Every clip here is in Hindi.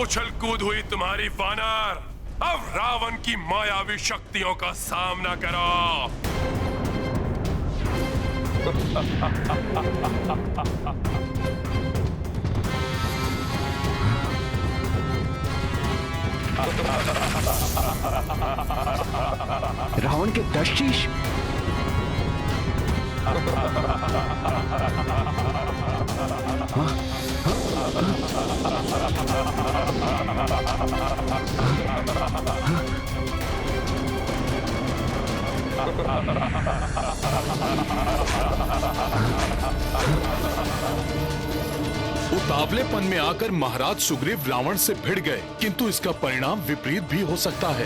उछल कूद हुई तुम्हारी वानर। अब रावण की मायावी शक्तियों का सामना करो। रावण के 10 शीश। उतावलेपन में आकर महाराज सुग्रीव रावण से भिड़ गए, किंतु इसका परिणाम विपरीत भी हो सकता है।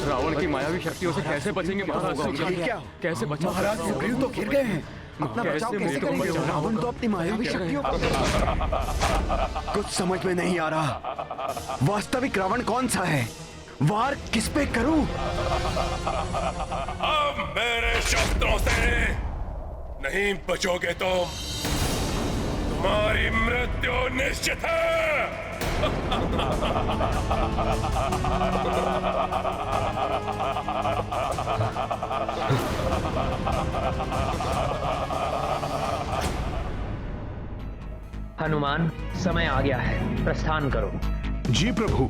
रावण की मायावी शक्तियों से कैसे बचेंगे महाराज सुग्रीव? कैसे बचा? महाराज सुग्रीव तो घिर गए हैं। अपना बचाव कैसे करेंगे? रावण तो अपनी मायावी शक्तियों कुछ समझ में नहीं आ रहा। वास्तविक रावण कौन सा है? वार किस पे करूं? अब मेरे शस्त्रों से नहीं बचोगे तुम। तुम्हारी मृत्यु निश्चित है। हनुमान, समय आ गया है, प्रस्थान करो। जी प्रभु।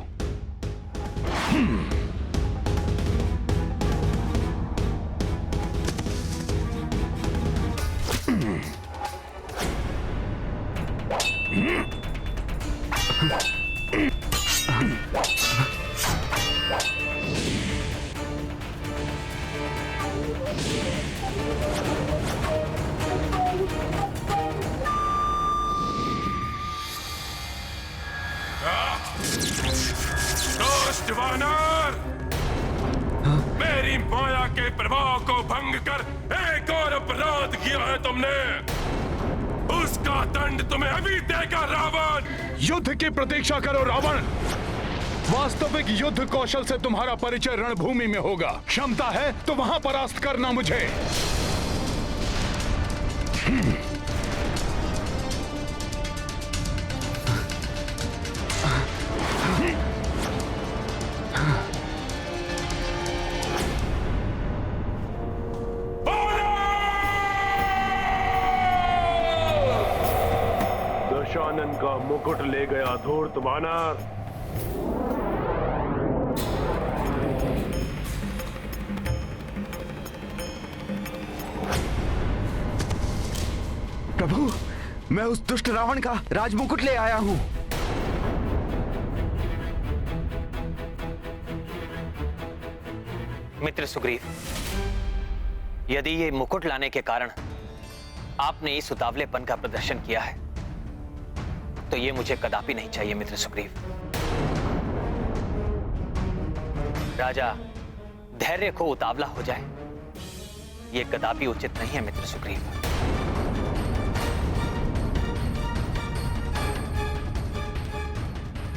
दुष्ट वानर, मेरी माया के प्रभाव को भंग कर एक और अपराध किया है तुमने। उसका दंड तुम्हें अभी देगा रावण। युद्ध की प्रतीक्षा करो रावण। वास्तविक युद्ध कौशल से तुम्हारा परिचय रणभूमि में होगा। क्षमता है तो वहां परास्त करना मुझे। दशानन का मुकुट ले गया धूर्त वानर। प्रभु, मैं उस दुष्ट रावण का राजमुकुट ले आया हूं। मित्र सुग्रीव, यदि ये मुकुट लाने के कारण आपने इस उतावलेपन का प्रदर्शन किया है तो ये मुझे कदापि नहीं चाहिए मित्र सुग्रीव। राजा धैर्य खो उतावला हो जाए, ये कदापि उचित नहीं है मित्र सुग्रीव।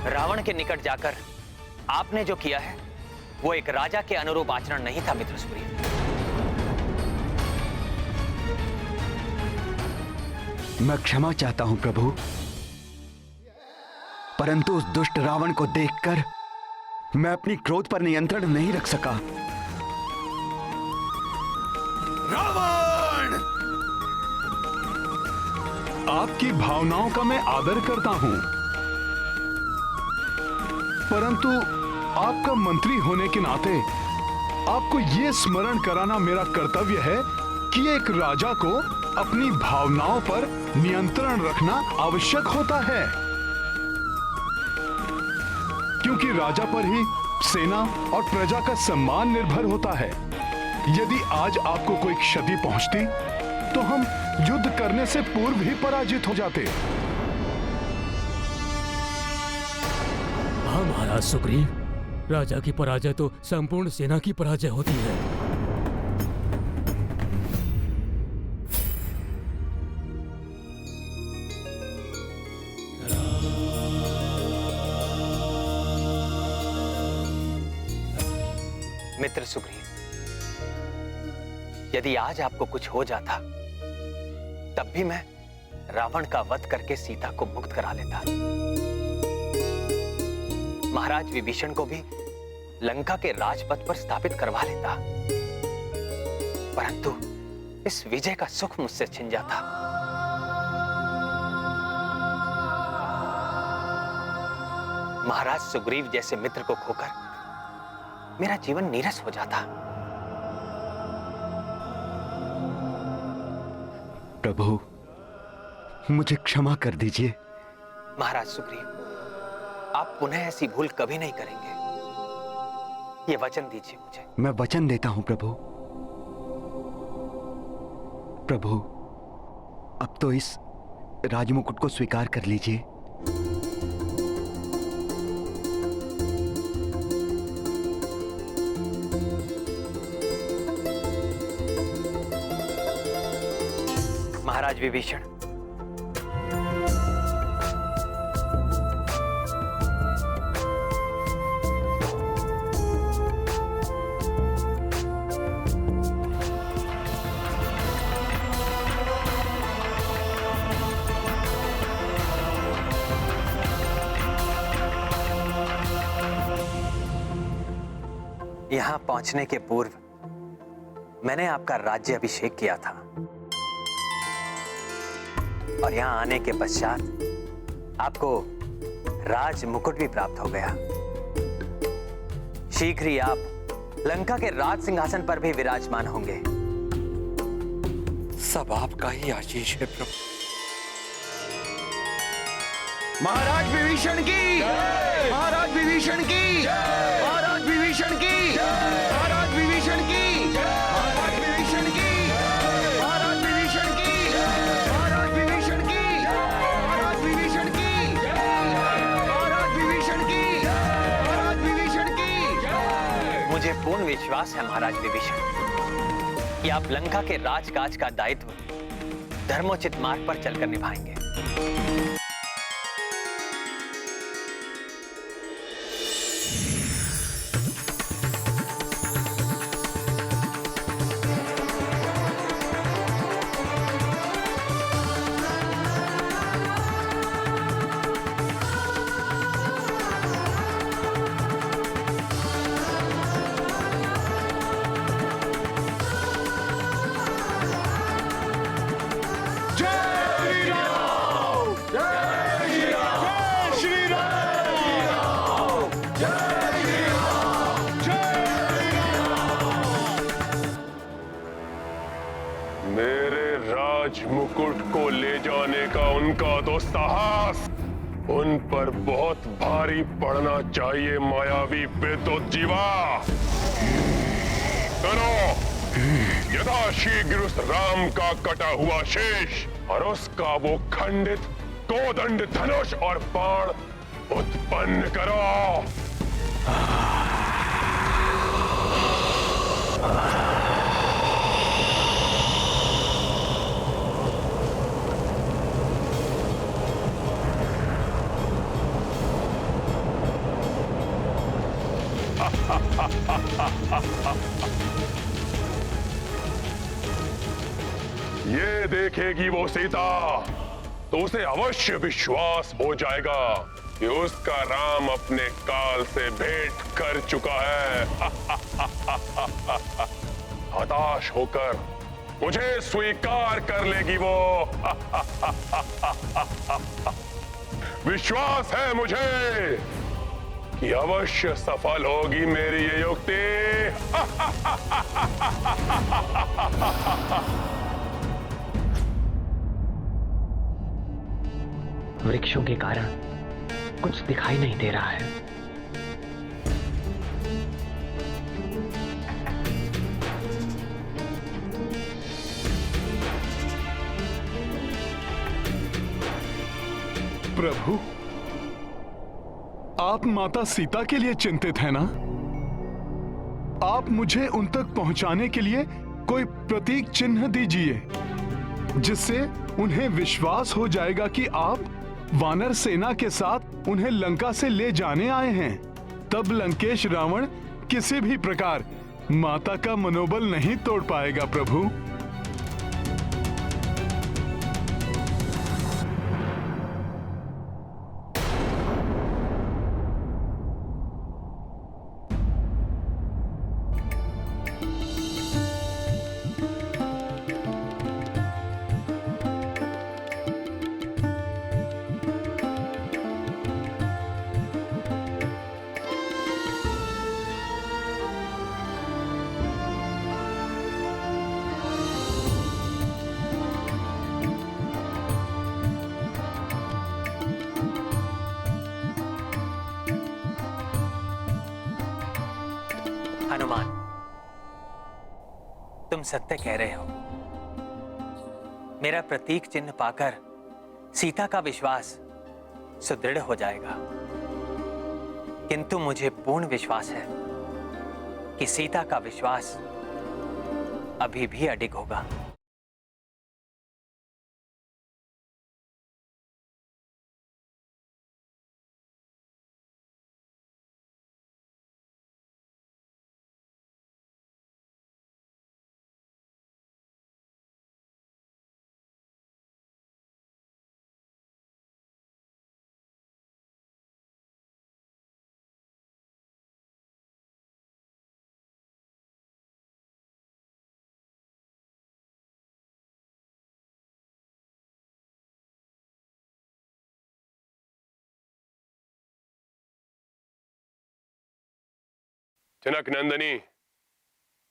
रावण के निकट जाकर आपने जो किया है वो एक राजा के अनुरूप आचरण नहीं था मित्र सुग्रीव। मैं क्षमा चाहता हूं प्रभु, परंतु उस दुष्ट रावण को देखकर मैं अपनी क्रोध पर नियंत्रण नहीं रख सका। रावण! आपकी भावनाओं का मैं आदर करता हूं, परंतु आपका मंत्री होने के नाते आपको यह स्मरण कराना मेरा कर्तव्य है कि एक राजा को अपनी भावनाओं पर नियंत्रण रखना आवश्यक होता है, क्योंकि राजा पर ही सेना और प्रजा का सम्मान निर्भर होता है। यदि आज आपको कोई क्षति पहुंचती तो हम युद्ध करने से पूर्व ही पराजित हो जाते। हाँ महाराज सुग्रीव, राजा की पराजय तो संपूर्ण सेना की पराजय होती है। मित्र सुग्रीव, यदि आज आपको कुछ हो जाता तब भी मैं रावण का वध करके सीता को मुक्त करा लेता। महाराज विभीषण को भी लंका के राजपथ पर स्थापित करवा लेता, परंतु इस विजय का सुख मुझसे छिन जाता। महाराज सुग्रीव जैसे मित्र को खोकर मेरा जीवन नीरस हो जाता। प्रभु, मुझे क्षमा कर दीजिए। महाराज सुग्रीव, आप पुनः ऐसी भूल कभी नहीं करेंगे, ये वचन दीजिए मुझे। मैं वचन देता हूं प्रभु। प्रभु, अब तो इस राजमुकुट को स्वीकार कर लीजिए। महाराज विभीषण, यहां पहुंचने के पूर्व मैंने आपका राज्य अभिषेक किया था और यहां आने के पश्चात आपको राज मुकुट भी प्राप्त हो गया। शीघ्र ही आप लंका के राज सिंहासन पर भी विराजमान होंगे। सब आपका ही आशीष है प्रभु। महाराज विभीषण की, महाराज विभीषण की, महाराज विभीषण की, महाराज विभीषण की, महाराज विभीषण की, महाराज विभीषण की, महाराज विभीषण की, महाराज विभीषण की, महाराज विभीषण की, महाराज विभीषण की। मुझे पूर्ण विश्वास है महाराज विभीषण कि आप लंका के राजकाज का दायित्व धर्मोचित मार्ग पर चलकर निभाएंगे। मुकुट को ले जाने का उनका तो साहस उन पर बहुत भारी पड़ना चाहिए। मायावी विद्युत जीवा, करो यथाशीघ्र उस राम का कटा हुआ शेष और उसका वो खंडित कोदंड धनुष और बाण उत्पन्न करो। ये देखेगी वो सीता तो उसे अवश्य विश्वास हो जाएगा कि उसका राम अपने काल से भेंट कर चुका है। हताश होकर मुझे स्वीकार कर लेगी वो। विश्वास है मुझे कि अवश्य सफल होगी मेरी ये युक्ति। वृक्षों के कारण कुछ दिखाई नहीं दे रहा है। प्रभु, आप माता सीता के लिए चिंतित है ना? आप मुझे उन तक पहुंचाने के लिए कोई प्रतीक चिन्ह दीजिए जिससे उन्हें विश्वास हो जाएगा कि आप वानर सेना के साथ उन्हें लंका से ले जाने आए हैं। तब लंकेश रावण किसी भी प्रकार माता का मनोबल नहीं तोड़ पाएगा। प्रभु, हनुमान, तुम सत्य कह रहे हो। मेरा प्रतीक चिन्ह पाकर सीता का विश्वास सुदृढ़ हो जाएगा, किंतु मुझे पूर्ण विश्वास है कि सीता का विश्वास अभी भी अडिग होगा। जनक नंदिनी,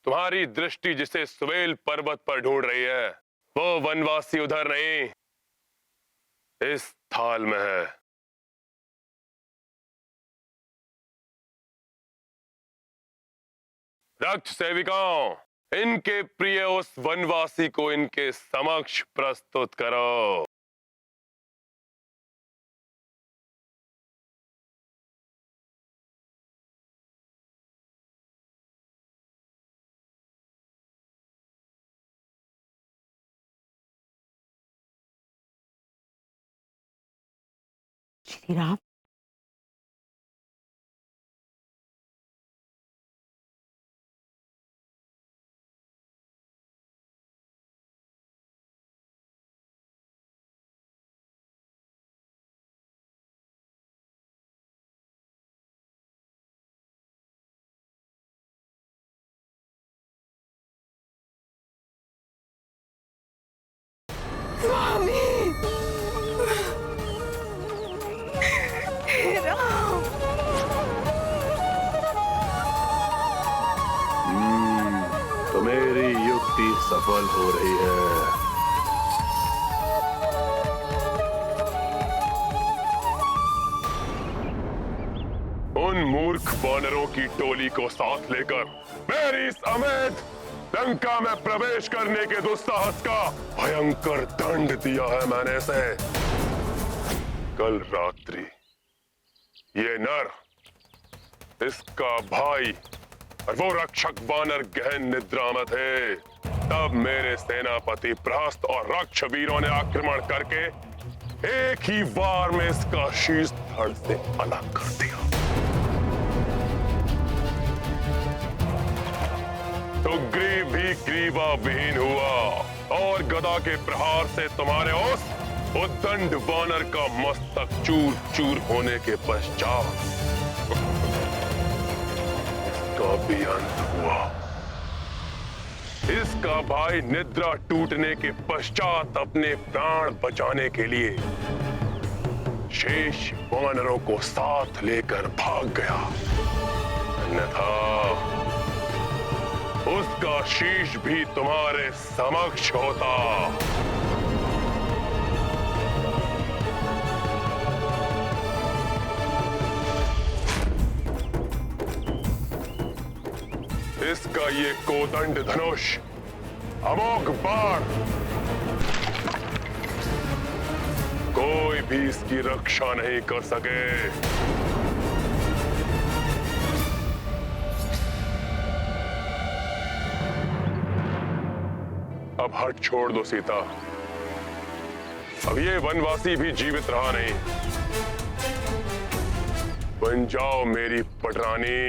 तुम्हारी दृष्टि जिसे सुवेल पर्वत पर ढूंढ रही है, वो वनवासी उधर नहीं, इस थाल में है। रक्त सेविकाओं, इनके प्रिय उस वनवासी को इनके समक्ष प्रस्तुत करो। श्री राम, स्वामी, हे राम। तो मेरी युक्ति सफल हो रही है। उन मूर्ख वानरों की टोली को साथ लेकर मेरी समेत लंका में प्रवेश करने के दुस्साहस का भयंकर दंड दिया है मैंने इसे। कल रात्रि ये नर, इसका भाई और वो रक्षक वानर गहन निद्रा में थे। तब मेरे सेनापति प्रहस्त और रक्ष वीरों ने आक्रमण करके एक ही वार में इसका शीश धड़ से अलग कर दिया। सुग्रीव भी ग्रीवा विहीन हुआ और गदा के प्रहार से तुम्हारे उस उद्दंड वानर का मस्तक चूर चूर होने के पश्चात इसका भी अंत हुआ। इसका भाई निद्रा टूटने के पश्चात अपने प्राण बचाने के लिए शेष वानरों को साथ लेकर भाग गया, अन्यथा उसका शीश भी तुम्हारे समक्ष होता। इसका ये कोदंड धनुष, अमोघ बाण, कोई भी इसकी रक्षा नहीं कर सके। अब हट छोड़ दो सीता, अब ये वनवासी भी जीवित रहा नहीं। बन जाओ मेरी पटरानी,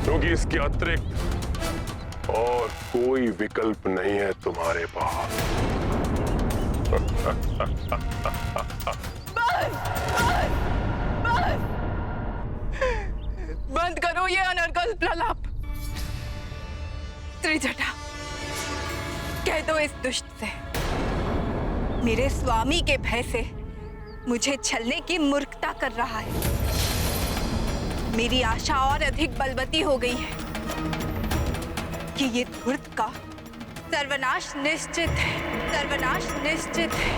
क्योंकि इसके अतिरिक्त और कोई विकल्प नहीं है तुम्हारे पास। बंद करो ये अनर्गल प्रलाप। त्रिजटा, कह दो इस दुष्ट से, मेरे स्वामी के भय से मुझे छलने की मूर्खता कर रहा है। मेरी आशा और अधिक बलवती हो गई है कि ये धूर्त का सर्वनाश निश्चित है, सर्वनाश निश्चित है।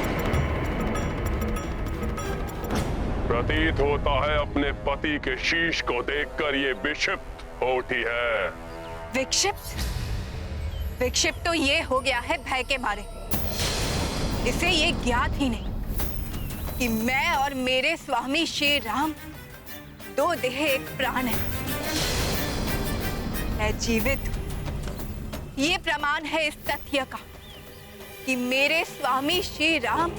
प्रतीत होता है अपने पति के शीश को देखकर ये विक्षिप्त होती है। विक्षिप्त विक्षिप्त तो ये हो गया है भय के मारे। इसे ये ज्ञात ही नहीं कि मैं और मेरे स्वामी श्री राम दो देह एक प्राण है। मैं जीवित हूं। ये प्रमाण है इस तथ्य का कि मेरे स्वामी श्री राम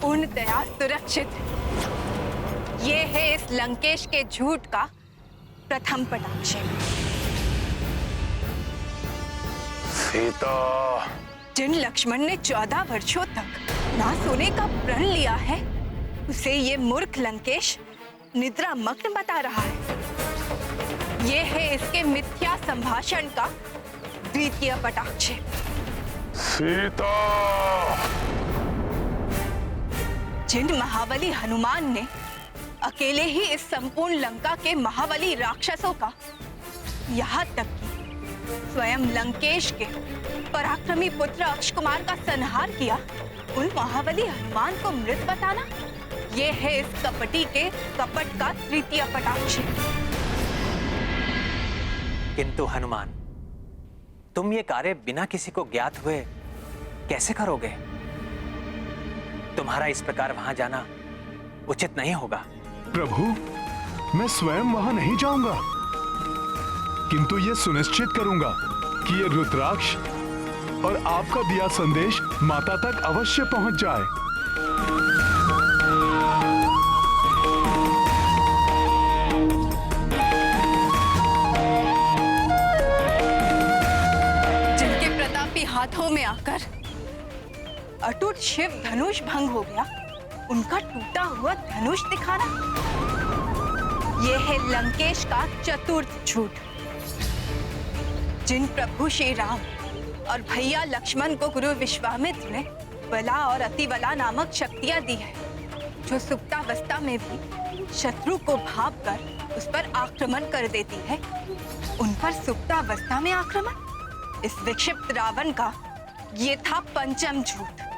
पूर्णतया सुरक्षित है। ये है इस लंकेश के झूठ का प्रथम पटाक्ष। सीता, जिन लक्ष्मण ने 14 वर्षों तक ना सोने का प्रण लिया है, उसे ये मूर्ख लंकेश निद्रा मग्न बता रहा है। ये है इसके मिथ्या संभाषण का द्वितीय पटाक्ष। सीता, जिन महाबली हनुमान ने अकेले ही इस संपूर्ण लंका के महाबली राक्षसों का, यहाँ तक कि स्वयं लंकेश के पराक्रमी पुत्र अक्षकुमार का संहार किया, उन महाबली हनुमान को मृत बताना, ये है इस कपटी के कपट का तृतीय पटाक्ष। किंतु हनुमान, तुम ये कार्य बिना किसी को ज्ञात हुए कैसे करोगे? तुम्हारा इस प्रकार वहां जाना उचित नहीं होगा। प्रभु, मैं स्वयं वहां नहीं जाऊंगा, किंतु ये सुनिश्चित करूंगा कि ये रुद्राक्ष और आपका दिया संदेश माता तक अवश्य पहुंच जाए। जिनके प्रतापी हाथों में आकर अटूट शिव धनुष भंग हो गया, उनका टूटा हुआ धनुष दिखाना, यह है लंकेश का चतुर्थ झूठ। जिन प्रभु श्री राम और भैया लक्ष्मण को गुरु विश्वामित्र ने बला और अतिबला नामक शक्तियां दी है, जो सुप्तावस्था में भी शत्रु को भांपकर उस पर आक्रमण कर देती है, उन पर सुप्तावस्था में आक्रमण, इस विक्षिप्त रावण का ये था पंचम झूठ।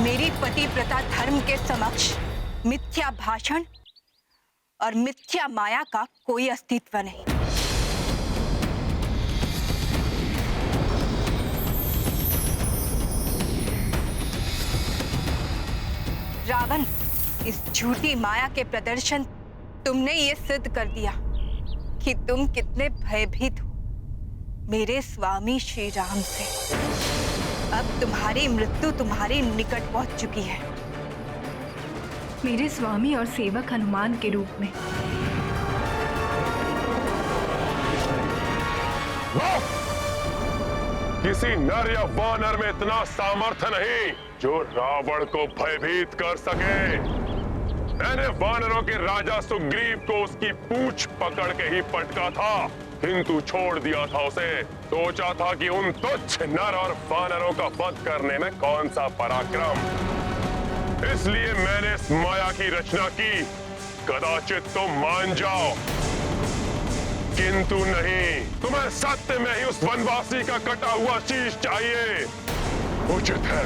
मेरी पतिव्रता धर्म के समक्ष मिथ्या भाषण और मिथ्या माया का कोई अस्तित्व नहीं। रावण, इस झूठी माया के प्रदर्शन तुमने ये सिद्ध कर दिया कि तुम कितने भयभीत हो मेरे स्वामी श्री राम से। अब तुम्हारी मृत्यु तुम्हारे निकट पहुंच चुकी है। मेरे स्वामी और सेवक हनुमान के रूप में। किसी नर या वानर में इतना सामर्थ्य नहीं जो रावण को भयभीत कर सके। मैंने वानरों के राजा सुग्रीव को उसकी पूंछ पकड़ के ही पटका था, किंतु छोड़ दिया था उसे। सोचा था कि उन तुच्छ नर और वानरों का वध करने में कौन सा पराक्रम, इसलिए मैंने इस माया की रचना की। कदाचित तुम मान जाओ, किंतु नहीं, तुम्हें सत्य में ही उस वनवासी का कटा हुआ शीश चाहिए। उचित है,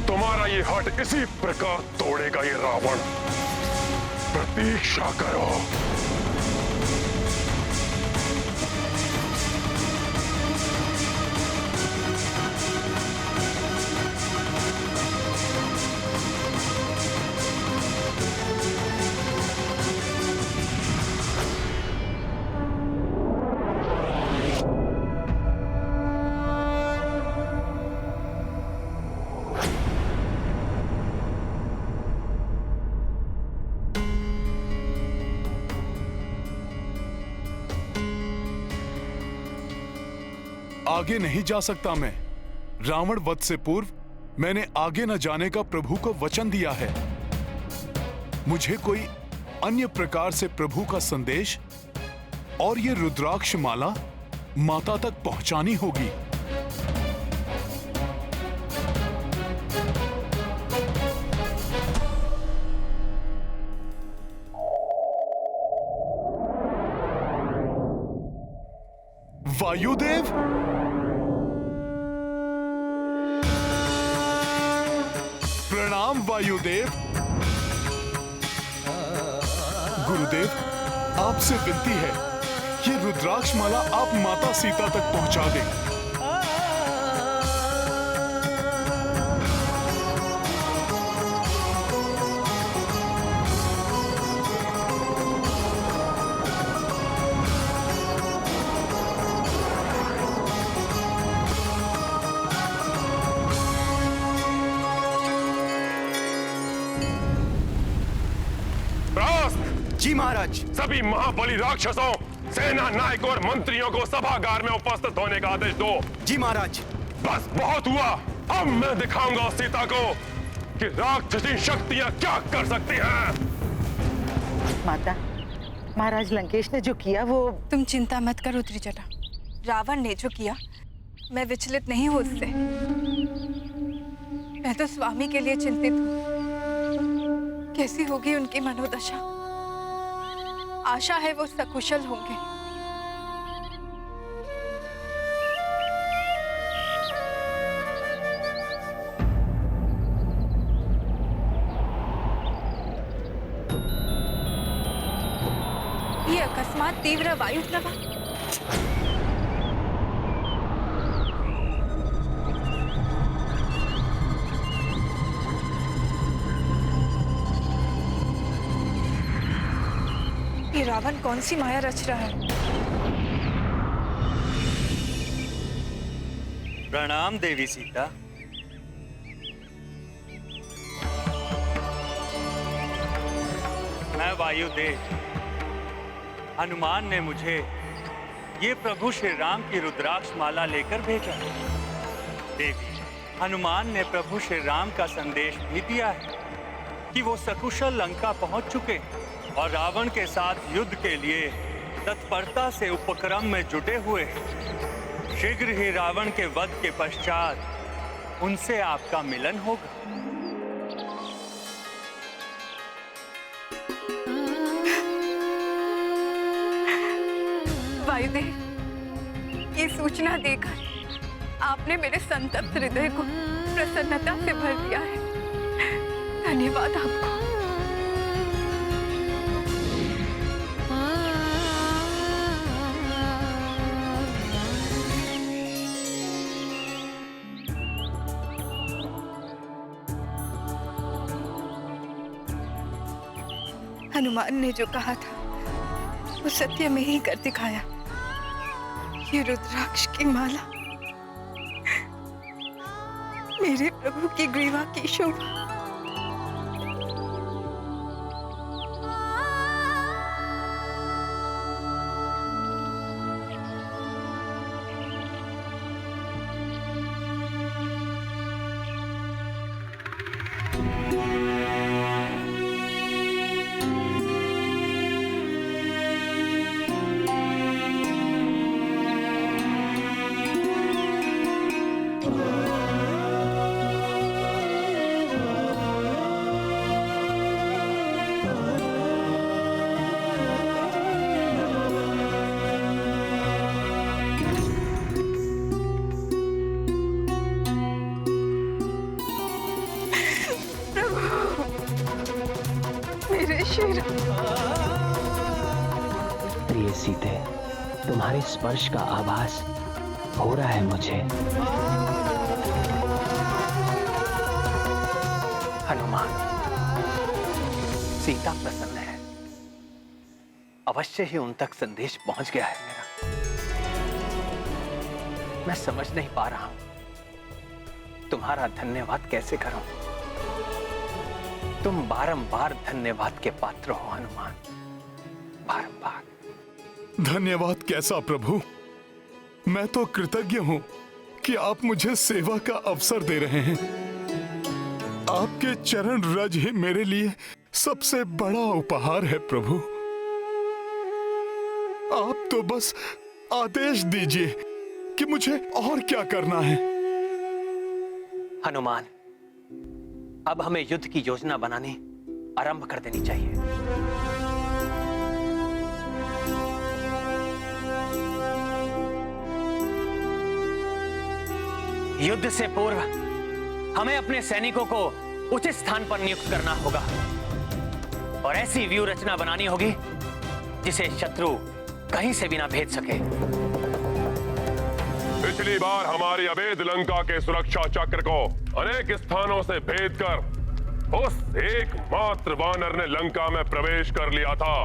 तुम्हारा ये हट इसी प्रकार तोड़ेगा ये रावण। प्रतीक्षा करो। आगे नहीं जा सकता मैं। रावण वध से पूर्व मैंने आगे न जाने का प्रभु को वचन दिया है। मुझे कोई अन्य प्रकार से प्रभु का संदेश और ये रुद्राक्ष माला माता तक पहुंचानी होगी। वायुदेव, प्रणाम वायुदेव। गुरुदेव, आपसे विनती है, ये रुद्राक्ष माला आप माता सीता तक पहुंचा दें। जी महाराज। सभी महाबली राक्षसों, सेना नायकों और मंत्रियों को सभागार में उपस्थित होने का आदेश दो। जी महाराज। बस बहुत हुआ, अब मैं दिखाऊंगा सीता को कि राक्षसी शक्तियां क्या कर सकती हैं। माता, महाराज लंकेश ने जो किया वो... तुम चिंता मत करो त्रिजटा। रावण ने जो किया, मैं विचलित नहीं हूं उससे। मैं तो स्वामी के लिए चिंतित हूं। कैसी होगी उनकी मनोदशा। आशा है वो सकुशल होंगे। ये अकस्मात तीव्र वायु प्रवाह। ये रावण कौन सी माया रच रहा है? प्रणाम देवी सीता। मैं वायुदेव। हनुमान ने मुझे ये प्रभु श्री राम की रुद्राक्ष माला लेकर भेजा। देवी, हनुमान ने प्रभु श्री राम का संदेश भी दिया है कि वो सकुशल लंका पहुंच चुके हैं और रावण के साथ युद्ध के लिए तत्परता से उपक्रम में जुटे हुए हैं। शीघ्र ही रावण के वध के पश्चात उनसे आपका मिलन होगा। वायुदेव, ये सूचना देकर आपने मेरे संतप्त हृदय को प्रसन्नता से भर दिया है। धन्यवाद आपको। हनुमान ने जो कहा था वो सत्य में ही कर दिखाया। ये रुद्राक्ष की माला मेरे प्रभु की ग्रीवा की शोभा। प्रिय सीते, तुम्हारे स्पर्श का आभास हो रहा है मुझे। हनुमान, सीता प्रसन्न है। अवश्य ही उन तक संदेश पहुंच गया है मेरा। मैं समझ नहीं पा रहा हूं तुम्हारा धन्यवाद कैसे करूं। तुम बारंबार धन्यवाद के पात्र हो हनुमान, बारंबार। धन्यवाद कैसा प्रभु, मैं तो कृतज्ञ हूं कि आप मुझे सेवा का अवसर दे रहे हैं। आपके चरण रज ही मेरे लिए सबसे बड़ा उपहार है प्रभु। आप तो बस आदेश दीजिए कि मुझे और क्या करना है। हनुमान, अब हमें युद्ध की योजना बनानी आरंभ कर देनी चाहिए। युद्ध से पूर्व हमें अपने सैनिकों को उचित स्थान पर नियुक्त करना होगा और ऐसी व्यूह रचना बनानी होगी जिसे शत्रु कहीं से भी ना भेद सके। पिछली बार हमारी अवैध लंका के सुरक्षा चक्र को अनेक स्थानों से भेद कर उस एकमात्र वानर ने लंका में प्रवेश कर लिया था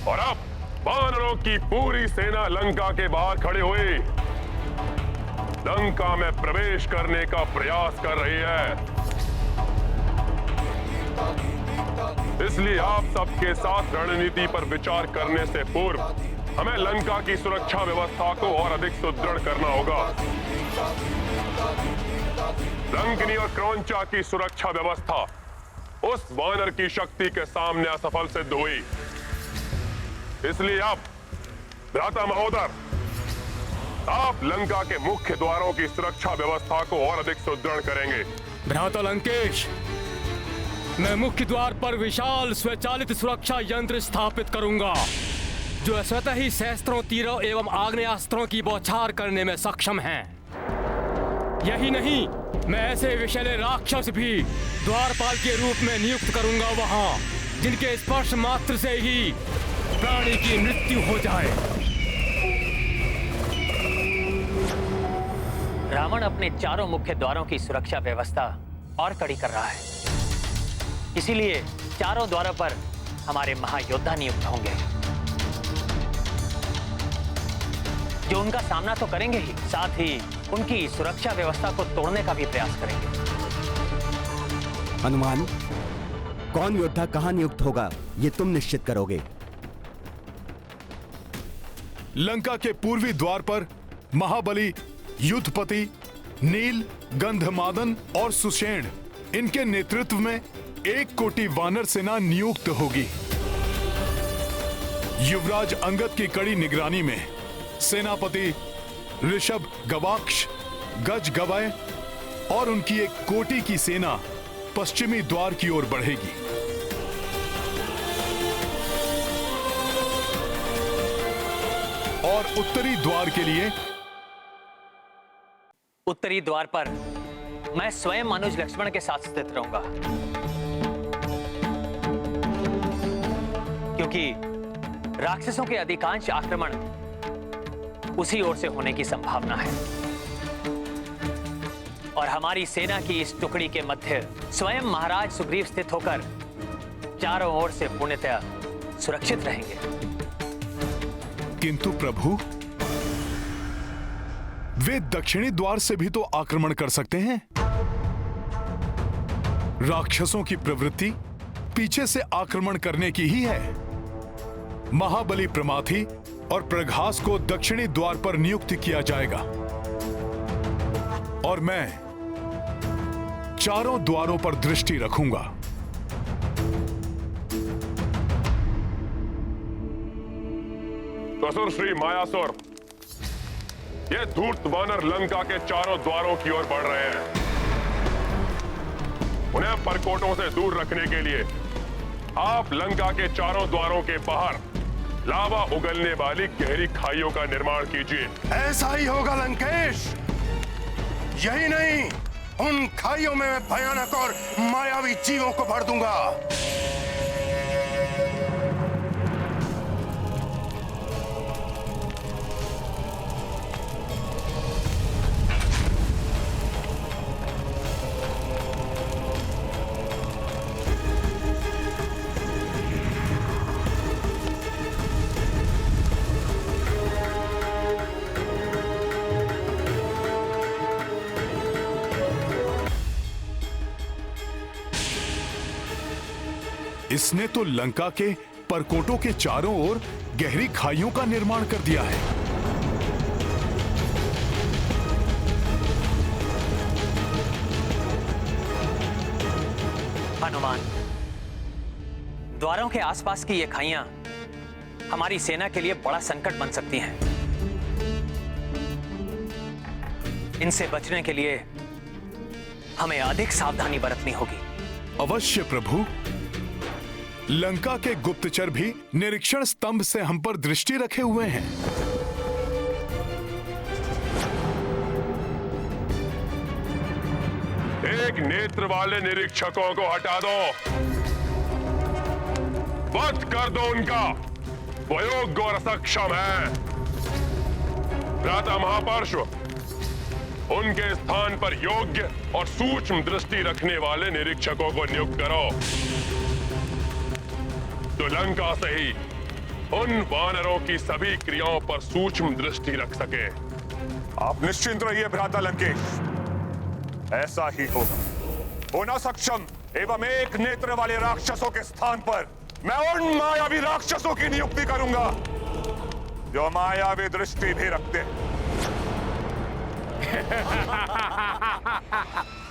और अब वानरों की पूरी सेना लंका के बाहर खड़ी हुई लंका में प्रवेश करने का प्रयास कर रही है। इसलिए आप सबके साथ रणनीति पर विचार करने से पूर्व हमें लंका की सुरक्षा व्यवस्था को और अधिक सुदृढ़ करना होगा। लंकिनी और क्रौंचा की सुरक्षा व्यवस्था उस वानर की शक्ति के सामने असफल सिद्ध हुई। इसलिए अब भ्राता महोदय, आप लंका के मुख्य द्वारों की सुरक्षा व्यवस्था को और अधिक सुदृढ़ करेंगे। भ्राता लंकेश, मैं मुख्य द्वार पर विशाल स्वचालित सुरक्षा यंत्र स्थापित करूंगा जो स्वतः ही शस्त्रों, तीरों एवं आग्नेयास्त्रों की बौछार करने में सक्षम हैं। यही नहीं, मैं ऐसे विषैले राक्षस भी द्वारपाल के रूप में नियुक्त करूंगा वहां जिनके स्पर्श मात्र से ही प्राणी की मृत्यु हो जाए। रावण अपने चारों मुख्य द्वारों की सुरक्षा व्यवस्था और कड़ी कर रहा है। इसीलिए चारों द्वारों पर हमारे महायोद्धा नियुक्त होंगे जो उनका सामना तो करेंगे ही, साथ ही उनकी सुरक्षा व्यवस्था को तोड़ने का भी प्रयास करेंगे। हनुमान, कौन योद्धा कहां नियुक्त होगा ये तुम निश्चित करोगे। लंका के पूर्वी द्वार पर महाबली, युद्धपति, नील, गंधमादन और सुषेण, इनके नेतृत्व में 1 कोटि वानर सेना नियुक्त होगी। युवराज अंगद की कड़ी निगरानी में सेनापति ऋषभ, गवाक्ष, गज, गवय और उनकी 1 कोटि की सेना पश्चिमी द्वार की ओर बढ़ेगी। और उत्तरी द्वार के लिए उत्तरी द्वार पर मैं स्वयं अनुज लक्ष्मण के साथ स्थित रहूंगा, क्योंकि राक्षसों के अधिकांश आक्रमण उसी ओर से होने की संभावना है और हमारी सेना की इस टुकड़ी के मध्य स्वयं महाराज सुग्रीव स्थित होकर चारों ओर से पूर्णतया सुरक्षित रहेंगे। किंतु प्रभु, वे दक्षिणी द्वार से भी तो आक्रमण कर सकते हैं। राक्षसों की प्रवृत्ति पीछे से आक्रमण करने की ही है। महाबली, प्रमाथी और प्रघास को दक्षिणी द्वार पर नियुक्त किया जाएगा और मैं चारों द्वारों पर दृष्टि रखूंगा। असुर श्री मायासुर, ये धूर्त वानर लंका के चारों द्वारों की ओर बढ़ रहे हैं। उन्हें परकोटों से दूर रखने के लिए आप लंका के चारों द्वारों के बाहर लावा उगलने वाली गहरी खाइयों का निर्माण कीजिए। ऐसा ही होगा लंकेश। यही नहीं, उन खाइयों में मैं भयानक और मायावी जीवों को भर दूंगा। इसने तो लंका के परकोटों के चारों ओर गहरी खाइयों का निर्माण कर दिया है। हनुमान, द्वारों के आसपास की ये खाइयां हमारी सेना के लिए बड़ा संकट बन सकती हैं। इनसे बचने के लिए हमें अधिक सावधानी बरतनी होगी। अवश्य प्रभु। लंका के गुप्तचर भी निरीक्षण स्तंभ से हम पर दृष्टि रखे हुए हैं। एक एक नेत्र वाले निरीक्षकों को हटा दो, वध कर दो उनका। वो योग्य और सक्षम है। भ्राता महापार्श्व, उनके स्थान पर योग्य और सूक्ष्म दृष्टि रखने वाले निरीक्षकों को नियुक्त करो, जो लंका से ही उन वानरों की सभी क्रियाओं पर सूक्ष्म दृष्टि रख सके। आप निश्चिंत रहिए भ्राता लंकेश, ऐसा ही होगा। उन असक्षम एवं एक नेत्र वाले राक्षसों के स्थान पर मैं उन मायावी राक्षसों की नियुक्ति करूंगा जो मायावी दृष्टि भी रखते हैं।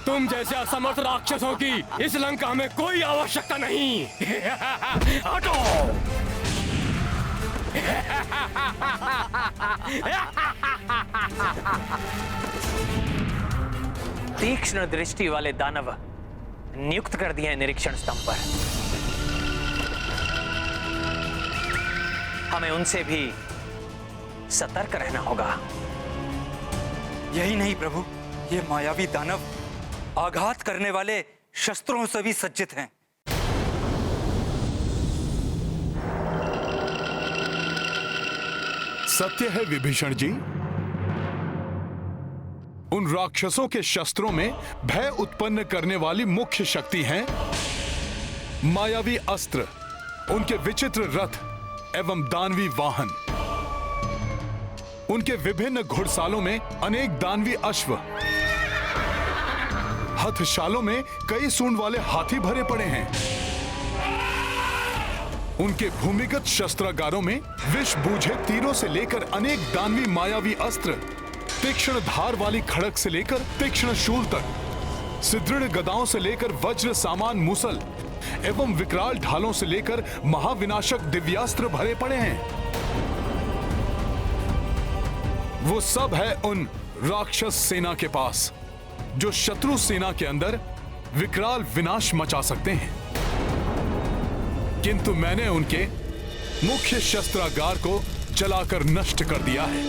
तुम जैसे असमर्थ राक्षसों की इस लंका में कोई आवश्यकता नहीं। हटो। तीक्ष्ण दृष्टि वाले दानव नियुक्त कर दिए हैं निरीक्षण स्तंभ पर। हमें उनसे भी सतर्क रहना होगा। यही नहीं प्रभु, ये मायावी दानव आघात करने वाले शस्त्रों से भी सज्जित हैं। सत्य है विभीषण जी, उन राक्षसों के शस्त्रों में भय उत्पन्न करने वाली मुख्य शक्ति है मायावी अस्त्र, उनके विचित्र रथ एवं दानवी वाहन। उनके विभिन्न घुड़सालों में अनेक दानवी अश्व, हथशालों में कई सूंड वाले हाथी भरे पड़े हैं। उनके भूमिगत शस्त्रागारों में विष बूझे तीरों से लेकर अनेक दानवी मायावी अस्त्र, तीक्ष्ण धार वाली खड़क से लेकर तीक्ष्ण शूल तक, सुदृढ़ गदाओं से लेकर वज्र सामान मूसल एवं विकराल ढालों से लेकर महाविनाशक दिव्यास्त्र भरे पड़े हैं। वो सब है उन राक्षस सेना के पास जो शत्रु सेना के अंदर विकराल विनाश मचा सकते हैं, किंतु मैंने उनके मुख्य शस्त्रागार को जलाकर नष्ट कर दिया है।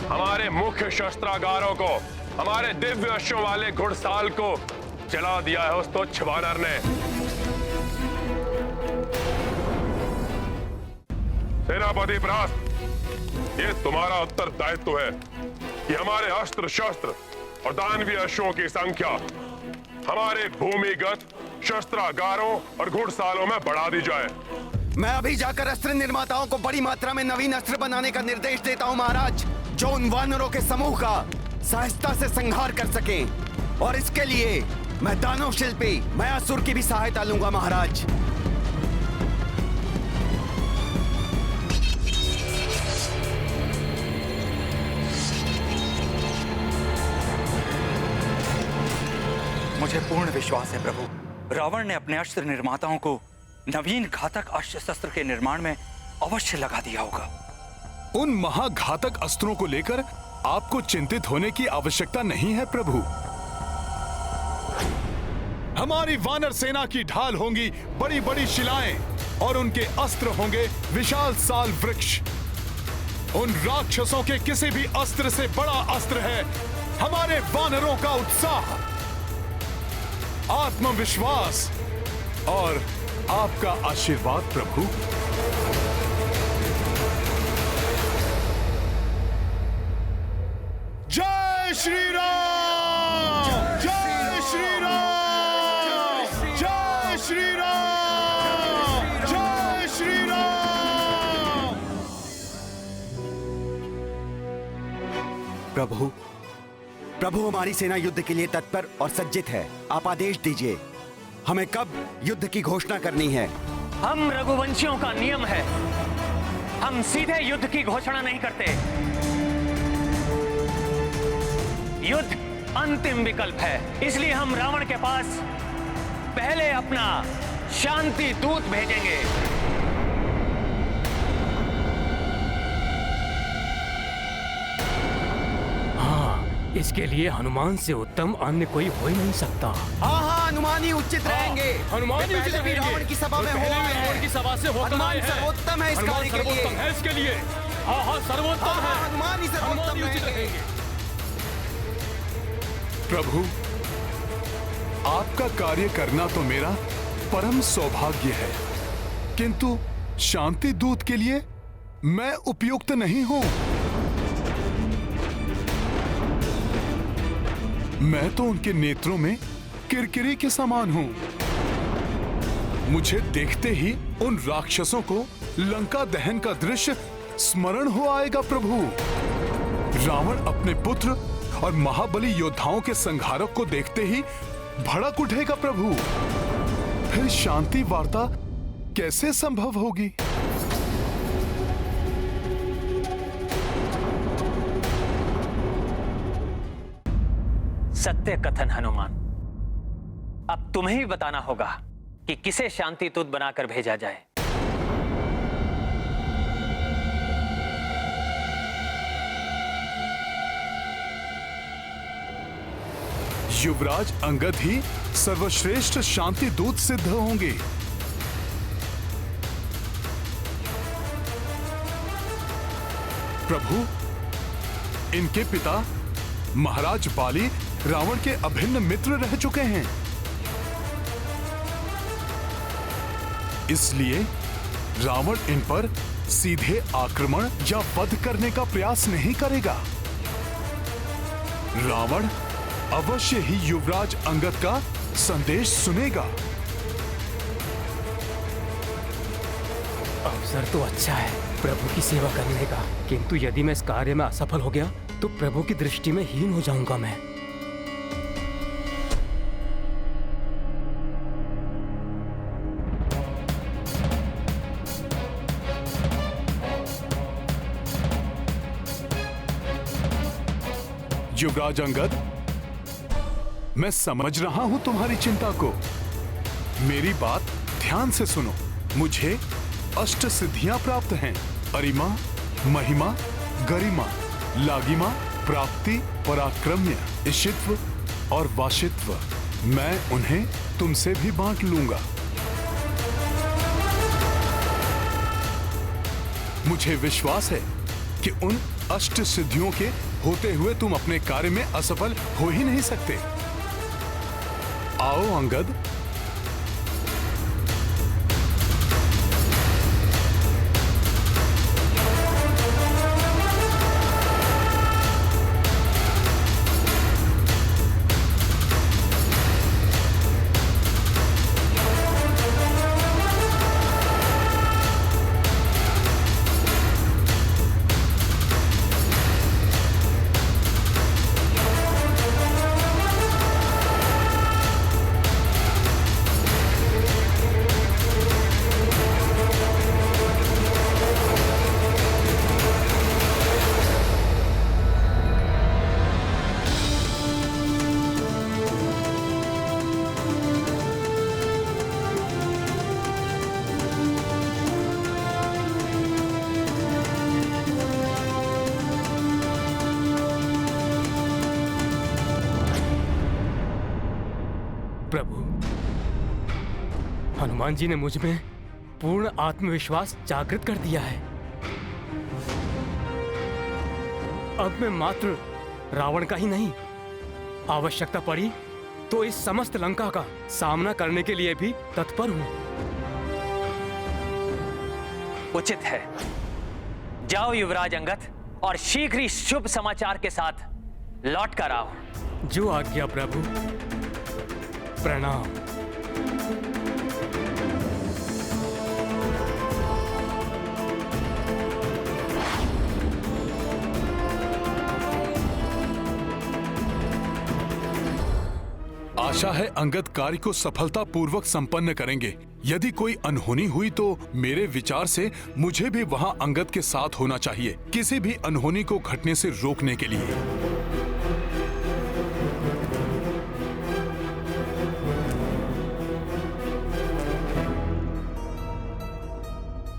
हमारे मुख्य शस्त्रागारों को, हमारे दिव्य अश्वों वाले घुड़साल को जला दिया है उस तुच्छ वानर ने। सेनापति परास्त, ये तुम्हारा उत्तरदायित्व है कि हमारे अस्त्र शस्त्र और दानवीय अश्वों की संख्या हमारे भूमिगत शस्त्रागारों और घुड़सालों में बढ़ा दी जाए। मैं अभी जाकर अस्त्र निर्माताओं को बड़ी मात्रा में नवीन अस्त्र बनाने का निर्देश देता हूं महाराज, जो उन वानरों के समूह का सहजता से संहार कर सकें। और इसके लिए मैं दानव शिल्पी मयासुर की भी सहायता लूंगा महाराज। मुझे पूर्ण विश्वास है प्रभु, रावण ने अपने अस्त्र निर्माताओं को नवीन घातक अस्त्र शस्त्र के निर्माण में अवश्य लगा दिया होगा। उन महाघातक अस्त्रों को लेकर आपको चिंतित होने की आवश्यकता नहीं है प्रभु। हमारी वानर सेना की ढाल होंगी बड़ी बड़ी शिलाएं और उनके अस्त्र होंगे विशाल साल वृक्ष। उन राक्षसों के किसी भी अस्त्र से बड़ा अस्त्र है हमारे वानरों का उत्साह, आत्मविश्वास और आपका आशीर्वाद प्रभु। जय श्री राम, जय श्री राम, जय श्री राम, जय श्री राम। प्रभु, प्रभु हमारी सेना युद्ध के लिए तत्पर और सज्जित है। आप आदेश दीजिए, हमें कब युद्ध की घोषणा करनी है? हम रघुवंशियों का नियम है, हम सीधे युद्ध की घोषणा नहीं करते। युद्ध अंतिम विकल्प है, इसलिए हम रावण के पास पहले अपना शांति दूत भेजेंगे। इसके लिए हनुमान से उत्तम अन्य कोई हो ही नहीं सकता। हाँ हाँ, हनुमान ही उचित रहेंगे। हनुमान ही उचित रहेंगे। रावण की सभा में रावण की सभा से होकर आए हैं। सर्वोत्तम है इस हनुमान कार्य के लिए। सर्वोत्तम है इसके लिए। हाँ हाँ सर्वोत्तम है। हनुमान ही सर्वोत्तम हनुमान ही उचित रहेंगे। प्रभु, आपका कार्य करना तो मेरा परम सौभाग्य है, किंतु शांति दूत के लिए मैं उपयुक्त नहीं हूं। मैं तो उनके नेत्रों में किरकिरी के समान हूं। मुझे देखते ही उन राक्षसों को लंका दहन का दृश्य स्मरण हो आएगा प्रभु। रावण अपने पुत्र और महाबली योद्धाओं के संहारक को देखते ही भड़क उठेगा प्रभु। फिर शांति वार्ता कैसे संभव होगी? सत्य कथन हनुमान। अब तुम्हें ही बताना होगा कि किसे शांति दूत बनाकर भेजा जाए। युवराज अंगद ही सर्वश्रेष्ठ शांति दूत सिद्ध होंगे। प्रभु, इनके पिता महाराज बाली रावण के अभिन्न मित्र रह चुके हैं, इसलिए रावण इन पर सीधे आक्रमण या वध करने का प्रयास नहीं करेगा। रावण अवश्य ही युवराज अंगद का संदेश सुनेगा। अवसर तो अच्छा है प्रभु की सेवा करने का, किंतु यदि मैं इस कार्य में असफल हो गया तो प्रभु की दृष्टि में हीन हो जाऊंगा मैं। युवराज अंगद, मैं समझ रहा हूं तुम्हारी चिंता को। मेरी बात ध्यान से सुनो। मुझे अष्ट सिद्धियां प्राप्त हैं: अरिमा, महिमा, गरिमा, लागिमा, प्राप्ति, पराक्रम्य, इशित्व और वाशित्व। मैं उन्हें तुमसे भी बांट लूंगा। मुझे विश्वास है कि उन अष्ट सिद्धियों के होते हुए तुम अपने कार्य में असफल हो ही नहीं सकते। आओ अंगद। प्रभु, हनुमान जी ने मुझ में पूर्ण आत्मविश्वास जागृत कर दिया है। अब मैं मात्र रावण का ही नहीं, आवश्यकता पड़ी तो इस समस्त लंका का सामना करने के लिए भी तत्पर हूं। उचित है। जाओ युवराज अंगद और शीघ्र ही शुभ समाचार के साथ लौट कर आओ। जो आज्ञा प्रभु। प्रणाम। आशा है अंगद कार्य को सफलतापूर्वक संपन्न करेंगे। यदि कोई अनहोनी हुई तो मेरे विचार से मुझे भी वहां अंगद के साथ होना चाहिए, किसी भी अनहोनी को घटने से रोकने के लिए।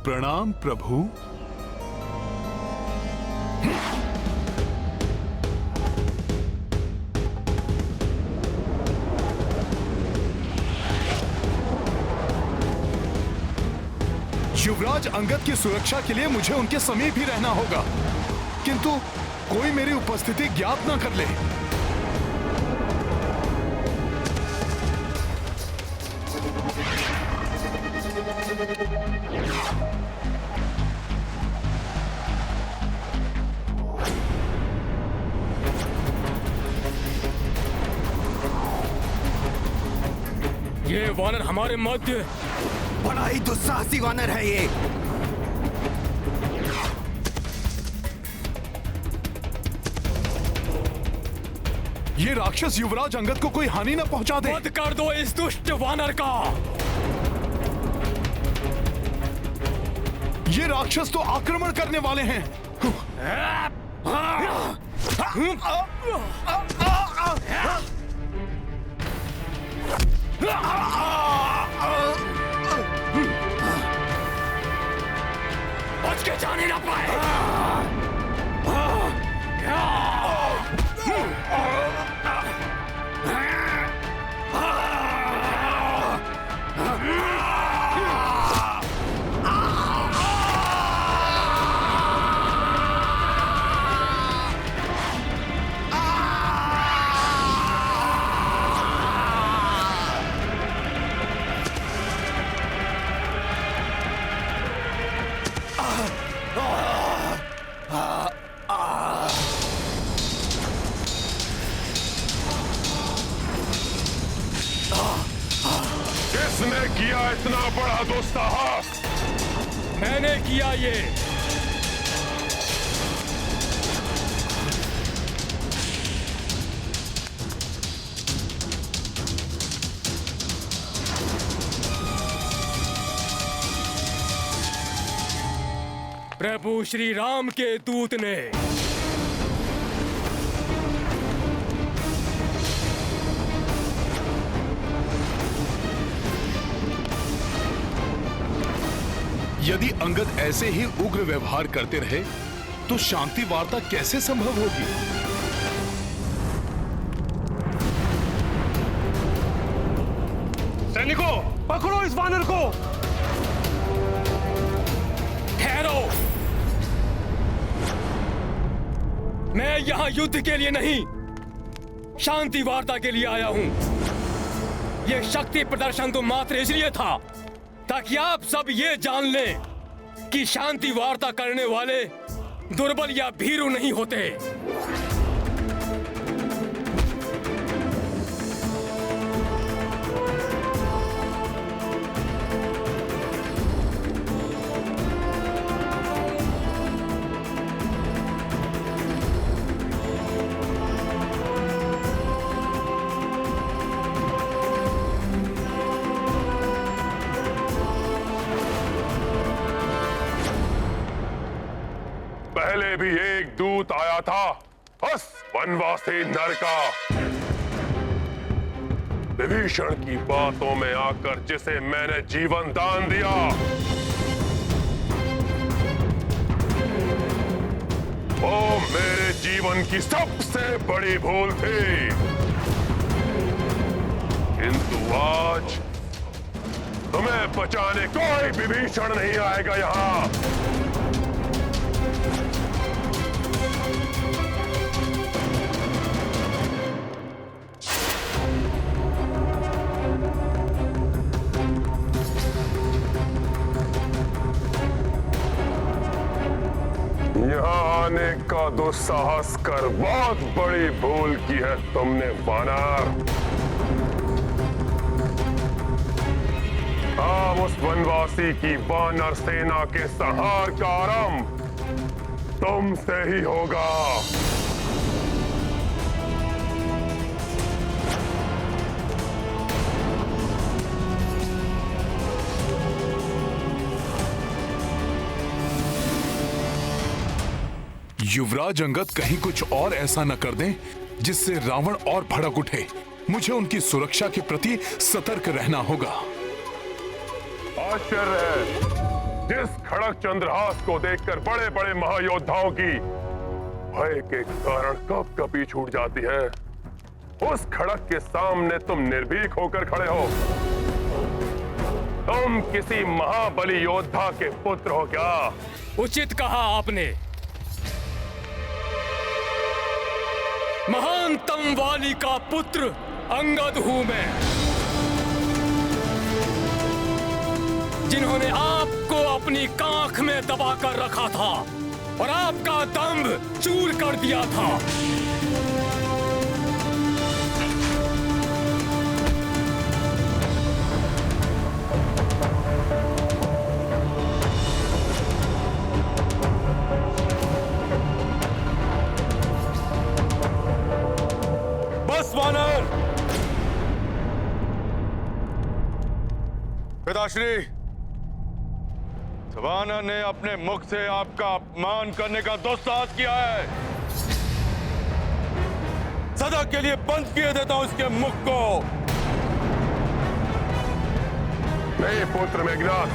प्रणाम प्रभु। युवराज युवराज अंगद की सुरक्षा के लिए मुझे उनके समीप ही रहना होगा, किंतु कोई मेरी उपस्थिति ज्ञात न कर ले। ये वानर हमारे मध्य बड़ा ही दुस्साहसी वानर है ये। ये राक्षस युवराज अंगद को कोई हानि न पहुंचा दे। वध कर दो इस दुष्ट वानर का। ये राक्षस तो आक्रमण करने वाले हैं। बच के जाने ना पाए। किसने किया इतना बड़ा दुस्साहस? मैंने किया ये। प्रभु श्री राम के दूत ने। यदि अंगद ऐसे ही उग्र व्यवहार करते रहे तो शांति वार्ता कैसे संभव होगी? सैनिकों, पकड़ो इस वानर को। ठहरो, मैं यहां युद्ध के लिए नहीं, शांति वार्ता के लिए आया हूं। यह शक्ति प्रदर्शन तो मात्र इसलिए था ताकि आप सब ये जान लें कि शांति वार्ता करने वाले दुर्बल या भीरू नहीं होते। पहले भी एक दूत आया था, बस वनवासी नर का। विभीषण की बातों में आकर जिसे मैंने जीवन दान दिया, वो मेरे जीवन की सबसे बड़ी भूल थी। किंतु आज तुम्हें बचाने कोई विभीषण नहीं आएगा यहां। यहाँ आने का दुस्साहस कर बहुत बड़ी भूल की है तुमने वानर। अब उस वनवासी की वानर सेना के संहार का आरंभ तुमसे ही होगा। युवराज अंगद कहीं कुछ और ऐसा न कर दें जिससे रावण और भड़क उठे। मुझे उनकी सुरक्षा के प्रति सतर्क रहना होगा। आश्चर्य है, जिस खड़क चंद्रहास को देखकर बड़े बड़े महायोद्धाओं की भय के कारण कब कपी छूट जाती है, उस खड़क के सामने तुम निर्भीक होकर खड़े हो। तुम किसी महाबली योद्धा के पुत्र हो क्या? उचित कहा आपने। महानतम वाली का पुत्र अंगद हूं मैं, जिन्होंने आपको अपनी कांख में दबाकर रखा था और आपका दंभ चूर कर दिया था। वानर! पिताश्री, वानर ने अपने मुख से आपका अपमान करने का दुस्साहस किया है। सदा के लिए बंद किए देता हूं इसके मुख को। नहीं पुत्र मेघनाद,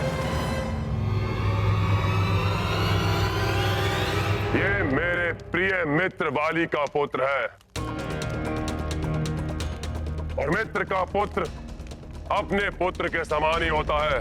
ये मेरे प्रिय मित्र वाली का पुत्र है, और मित्र का पुत्र अपने पुत्र के समान ही होता है।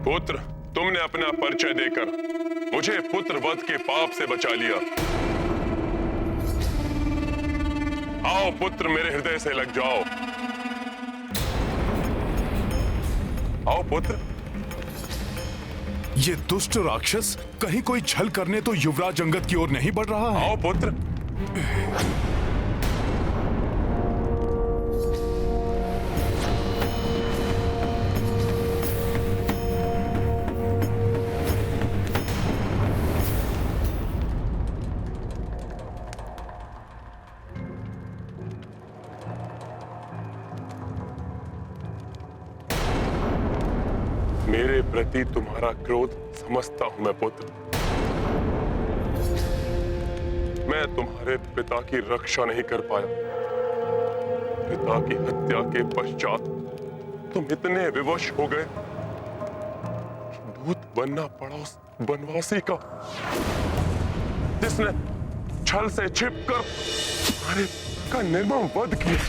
पुत्र, तुमने अपना परिचय देकर मुझे पुत्र वध के पाप से बचा लिया। आओ पुत्र, मेरे हृदय से लग जाओ। आओ पुत्र। ये दुष्ट राक्षस कहीं कोई छल करने तो युवराज अंगद की ओर नहीं बढ़ रहा है? आओ पुत्र। मेरे प्रति तुम्हारा क्रोध समझता हूं मैं पुत्र। मैं तुम्हारे पिता की रक्षा नहीं कर पाया। पिता की हत्या के पश्चात तुम इतने विवश हो गए कि दूत बनना पड़ा उस वनवासी का, जिसने छल से छिपकर तुम्हारे का निर्मम वध किया।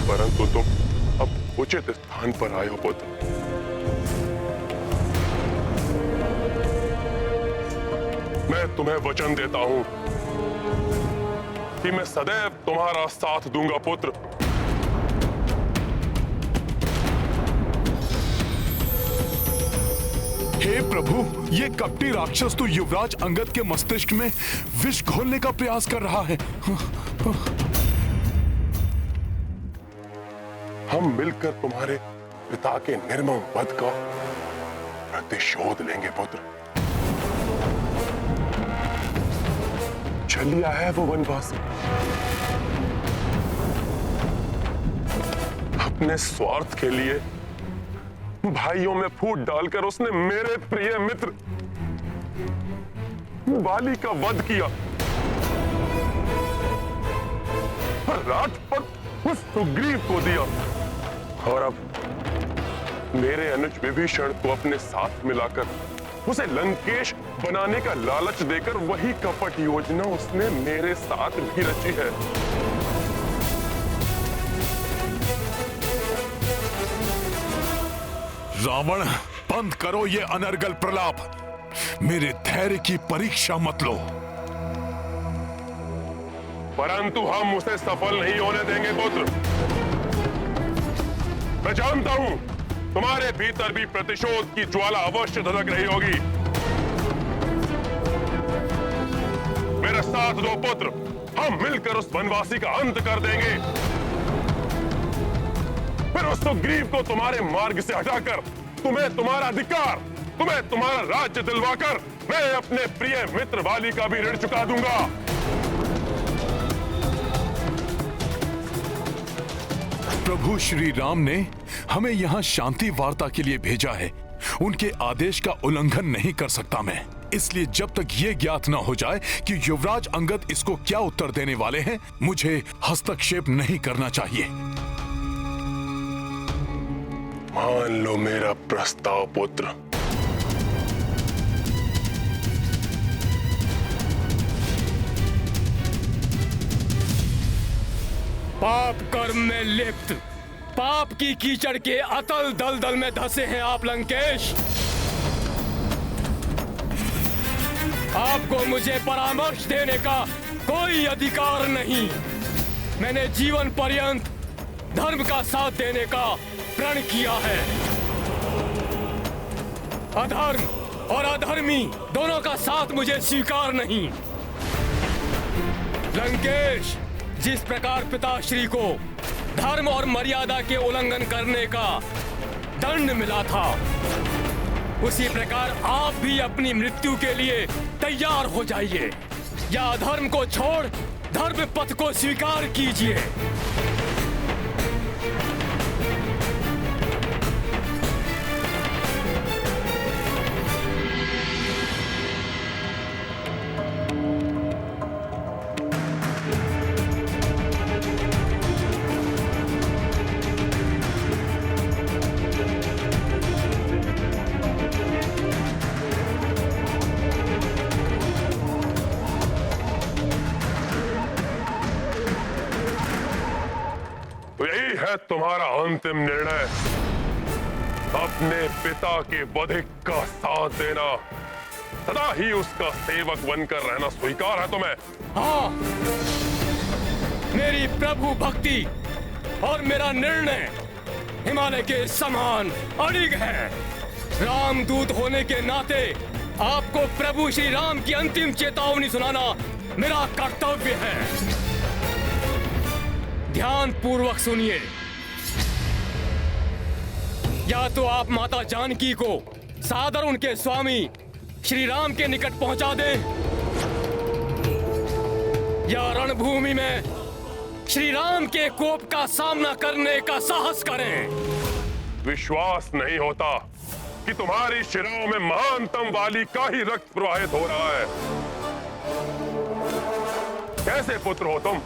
परंतु तुम अब उचित स्थान पर आए हो पुत्र। मैं तुम्हें वचन देता हूं कि मैं सदैव तुम्हारा साथ दूंगा पुत्र। हे प्रभु, ये कपटी राक्षस तो युवराज अंगद के मस्तिष्क में विष घोलने का प्रयास कर रहा है। हम मिलकर तुम्हारे पिता के निर्मम वध का प्रतिशोध लेंगे पुत्र। छलिया है वो वनवासी, अपने स्वार्थ के लिए भाइयों में फूट डालकर उसने मेरे प्रिय मित्र वाली का वध किया। राजपद उस सुग्रीव को दिया, और अब मेरे अनुज विभीषण को अपने साथ मिलाकर उसे लंकेश बनाने का लालच देकर वही कपट योजना उसने मेरे साथ भी रची है। रावण, बंद करो ये अनर्गल प्रलाप। मेरे धैर्य की परीक्षा मत लो। परंतु हम उसे सफल नहीं होने देंगे पुत्र। मैं जानता हूं तुम्हारे भीतर भी प्रतिशोध की ज्वाला अवश्य धधक रही होगी। मेरा साथ दो पुत्र, हम मिलकर उस वनवासी का अंत कर देंगे। फिर उस सुग्रीव को तुम्हारे मार्ग से हटाकर तुम्हें तुम्हारा अधिकार, तुम्हें तुम्हारा राज्य दिलवाकर मैं अपने प्रिय मित्र वाली का भी ऋण चुका दूंगा। प्रभु श्री राम ने हमें यहाँ शांति वार्ता के लिए भेजा है। उनके आदेश का उल्लंघन नहीं कर सकता मैं। इसलिए जब तक ये ज्ञात न हो जाए कि युवराज अंगद इसको क्या उत्तर देने वाले हैं, मुझे हस्तक्षेप नहीं करना चाहिए। मान लो मेरा प्रस्ताव पुत्र। पाप कर्म में लिप्त, पाप की कीचड़ के अतल दलदल में धंसे हैं आप लंकेश। आपको मुझे परामर्श देने का कोई अधिकार नहीं। मैंने जीवन पर्यंत धर्म का साथ देने का प्रण किया है। अधर्म और अधर्मी दोनों का साथ मुझे स्वीकार नहीं। लंकेश, जिस प्रकार पिताश्री को धर्म और मर्यादा के उल्लंघन करने का दंड मिला था, उसी प्रकार आप भी अपनी मृत्यु के लिए तैयार हो जाइए, या अधर्म को छोड़ धर्म पथ को स्वीकार कीजिए। तुम्हारा अंतिम निर्णय, अपने पिता के बधिक का साथ देना, सदा ही उसका सेवक बनकर रहना स्वीकार है तुम्हें? हाँ, मेरी प्रभु भक्ति और मेरा निर्णय हिमालय के समान अड़िग है। रामदूत होने के नाते आपको प्रभु श्री राम की अंतिम चेतावनी सुनाना मेरा कर्तव्य है। ध्यान पूर्वक सुनिए। या तो आप माता जानकी को सादर उनके स्वामी श्री राम के निकट पहुंचा दें, या रणभूमि में श्री राम के कोप का सामना करने का साहस करें। विश्वास नहीं होता कि तुम्हारी शिराओं में महानतम वाली का ही रक्त प्रवाहित हो रहा है। कैसे पुत्र हो तुम?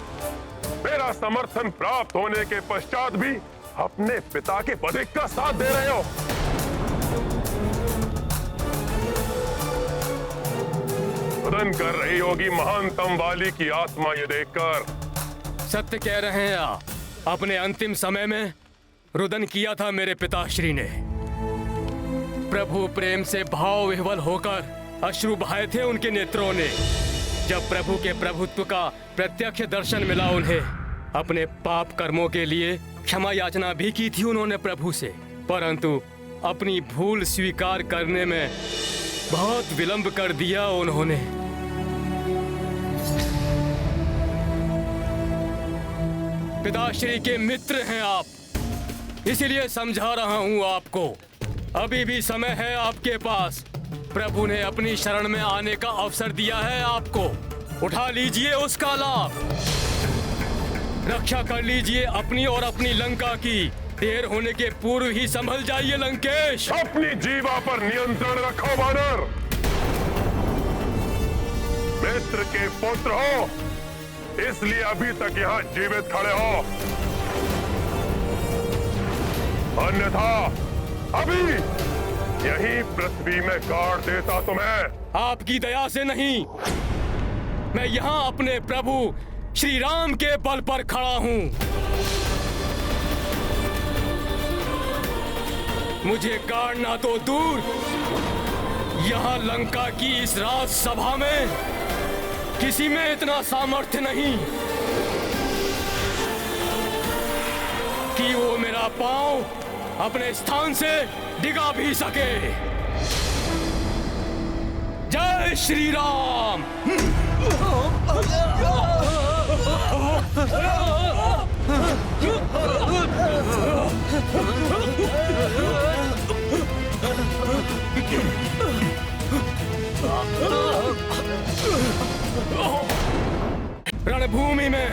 मेरा समर्थन प्राप्त होने के पश्चात भी अपने पिता के बधिक का साथ दे रहे हो। रुदन कर रही होगी महानतम वाली की आत्मा ये देखकर। सत्य कह रहे हैं आप। अपने अंतिम समय में रुदन किया था मेरे पिताश्री ने। प्रभु प्रेम से भाव विह्वल होकर अश्रु बहाए थे उनके नेत्रों ने। जब प्रभु के प्रभुत्व का प्रत्यक्ष दर्शन मिला उन्हें, अपने पाप कर्मों के लिए क्षमा याचना भी की थी उन्होंने प्रभु से, परंतु अपनी भूल स्वीकार करने में बहुत विलंब कर दिया उन्होंने। पिताश्री के मित्र हैं आप, इसीलिए समझा रहा हूं आपको। अभी भी समय है आपके पास। प्रभु ने अपनी शरण में आने का अवसर दिया है आपको। उठा लीजिए उसका लाभ। रक्षा कर लीजिए अपनी और अपनी लंका की। देर होने के पूर्व ही संभल जाइए लंकेश। अपनी जीवा पर नियंत्रण रखो वानर। मित्र के पुत्र हो, इसलिए अभी तक यहाँ जीवित खड़े हो, अन्यथा अभी यहीं पृथ्वी में गाड़ देता तुम्हें। आपकी दया से नहीं, मैं यहाँ अपने प्रभु श्री राम के बल पर खड़ा हूँ। मुझे गाड़ना तो दूर, यहाँ लंका की इस राज सभा में किसी में इतना सामर्थ्य नहीं कि वो मेरा पांव अपने स्थान से डिगा भी सके। जय श्री राम। रणभूमि में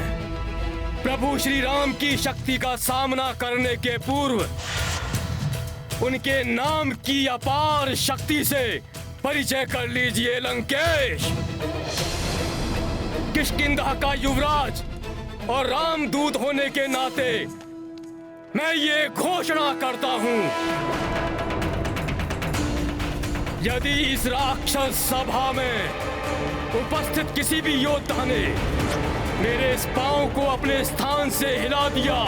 प्रभु श्री राम की शक्ति का सामना करने के पूर्व उनके नाम की अपार शक्ति से परिचय कर लीजिए लंकेश। किष्किंधा का युवराज और रामदूत होने के नाते मैं ये घोषणा करता हूं, यदि इस राक्षस सभा में उपस्थित किसी भी योद्धा ने मेरे इस पांव को अपने स्थान से हिला दिया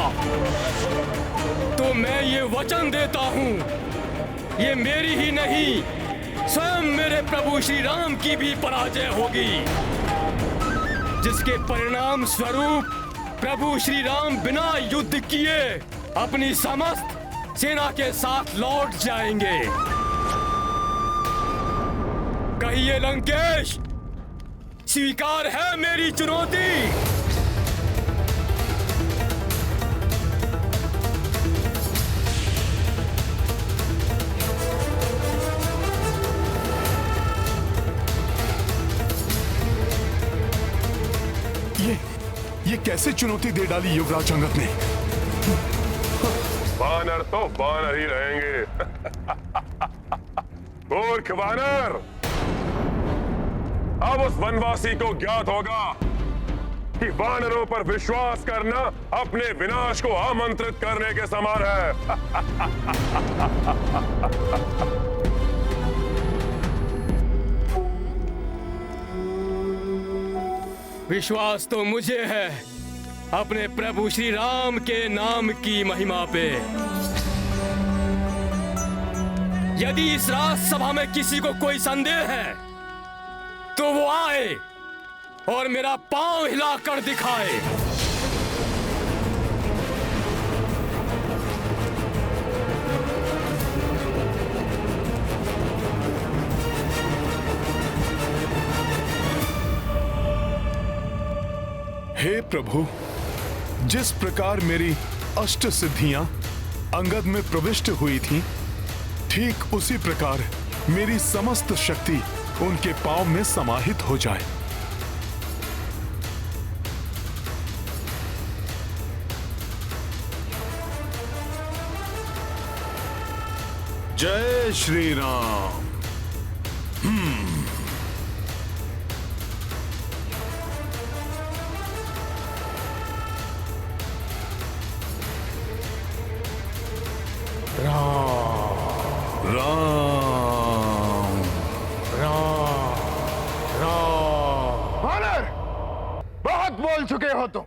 तो मैं ये वचन देता हूं, ये मेरी ही नहीं स्वयं मेरे प्रभु श्री राम की भी पराजय होगी, जिसके परिणाम स्वरूप प्रभु श्री राम बिना युद्ध किए अपनी समस्त सेना के साथ लौट जाएंगे। कहिए लंकेश, स्वीकार है मेरी चुनौती? ये कैसे चुनौती दे डाली युवराज अंगद ने? वानर तो वानर ही रहेंगे। मूर्ख वानर, अब उस वनवासी को ज्ञात होगा कि वानरों पर विश्वास करना अपने विनाश को आमंत्रित करने के समान है। विश्वास तो मुझे है अपने प्रभु श्री राम के नाम की महिमा पे। यदि इस राजसभा में किसी को कोई संदेह है तो वो आए और मेरा पांव हिलाकर दिखाए। हे प्रभु, जिस प्रकार मेरी अष्ट सिद्धियां अंगद में प्रविष्ट हुई थीं, ठीक उसी प्रकार मेरी समस्त शक्ति उनके पांव में समाहित हो जाए। जय श्री राम। वानर, बहुत बोल चुके हो तुम।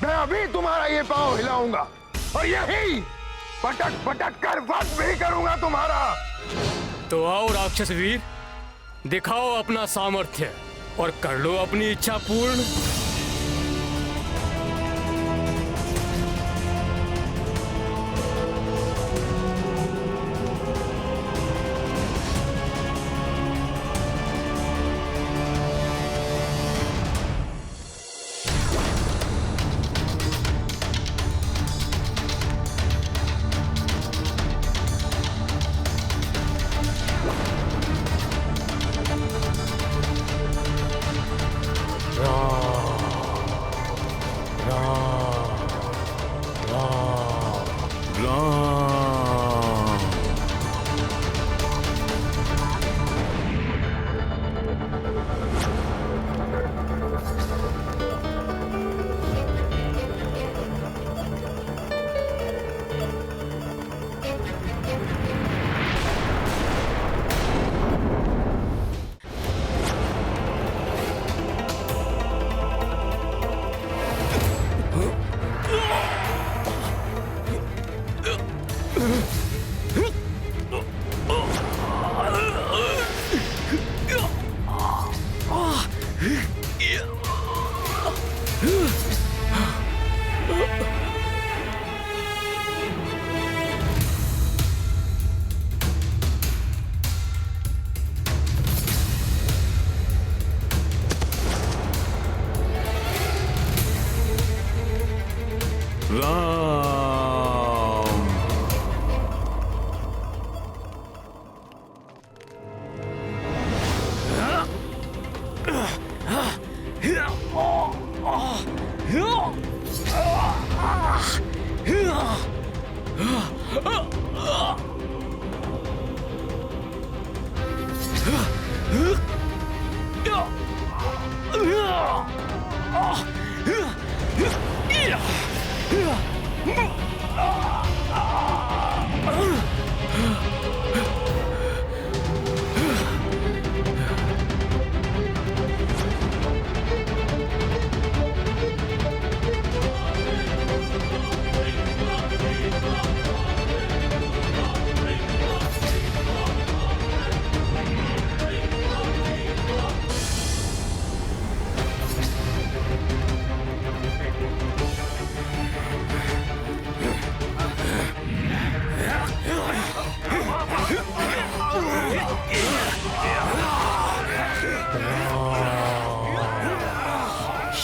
मैं अभी तुम्हारा ये पांव हिलाऊंगा और यही पटक पटक कर वध भी करूंगा तुम्हारा। तो आओ राक्षस वीर, दिखाओ अपना सामर्थ्य और कर लो अपनी इच्छा पूर्ण।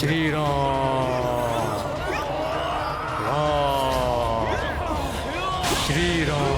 श्री राम, राम, श्री राम।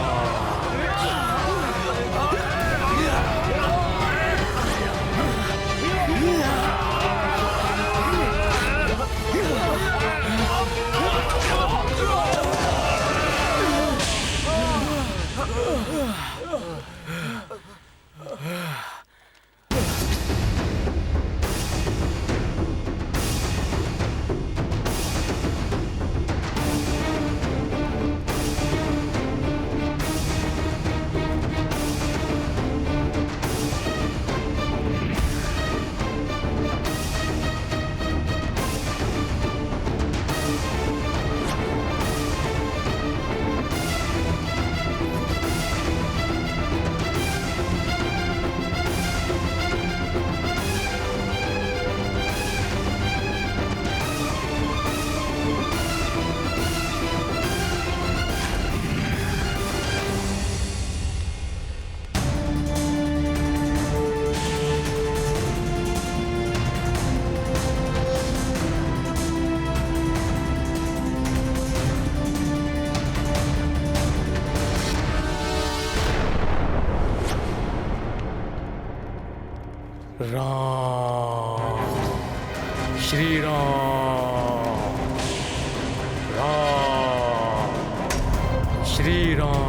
राम, श्री राम, राम, श्री राम।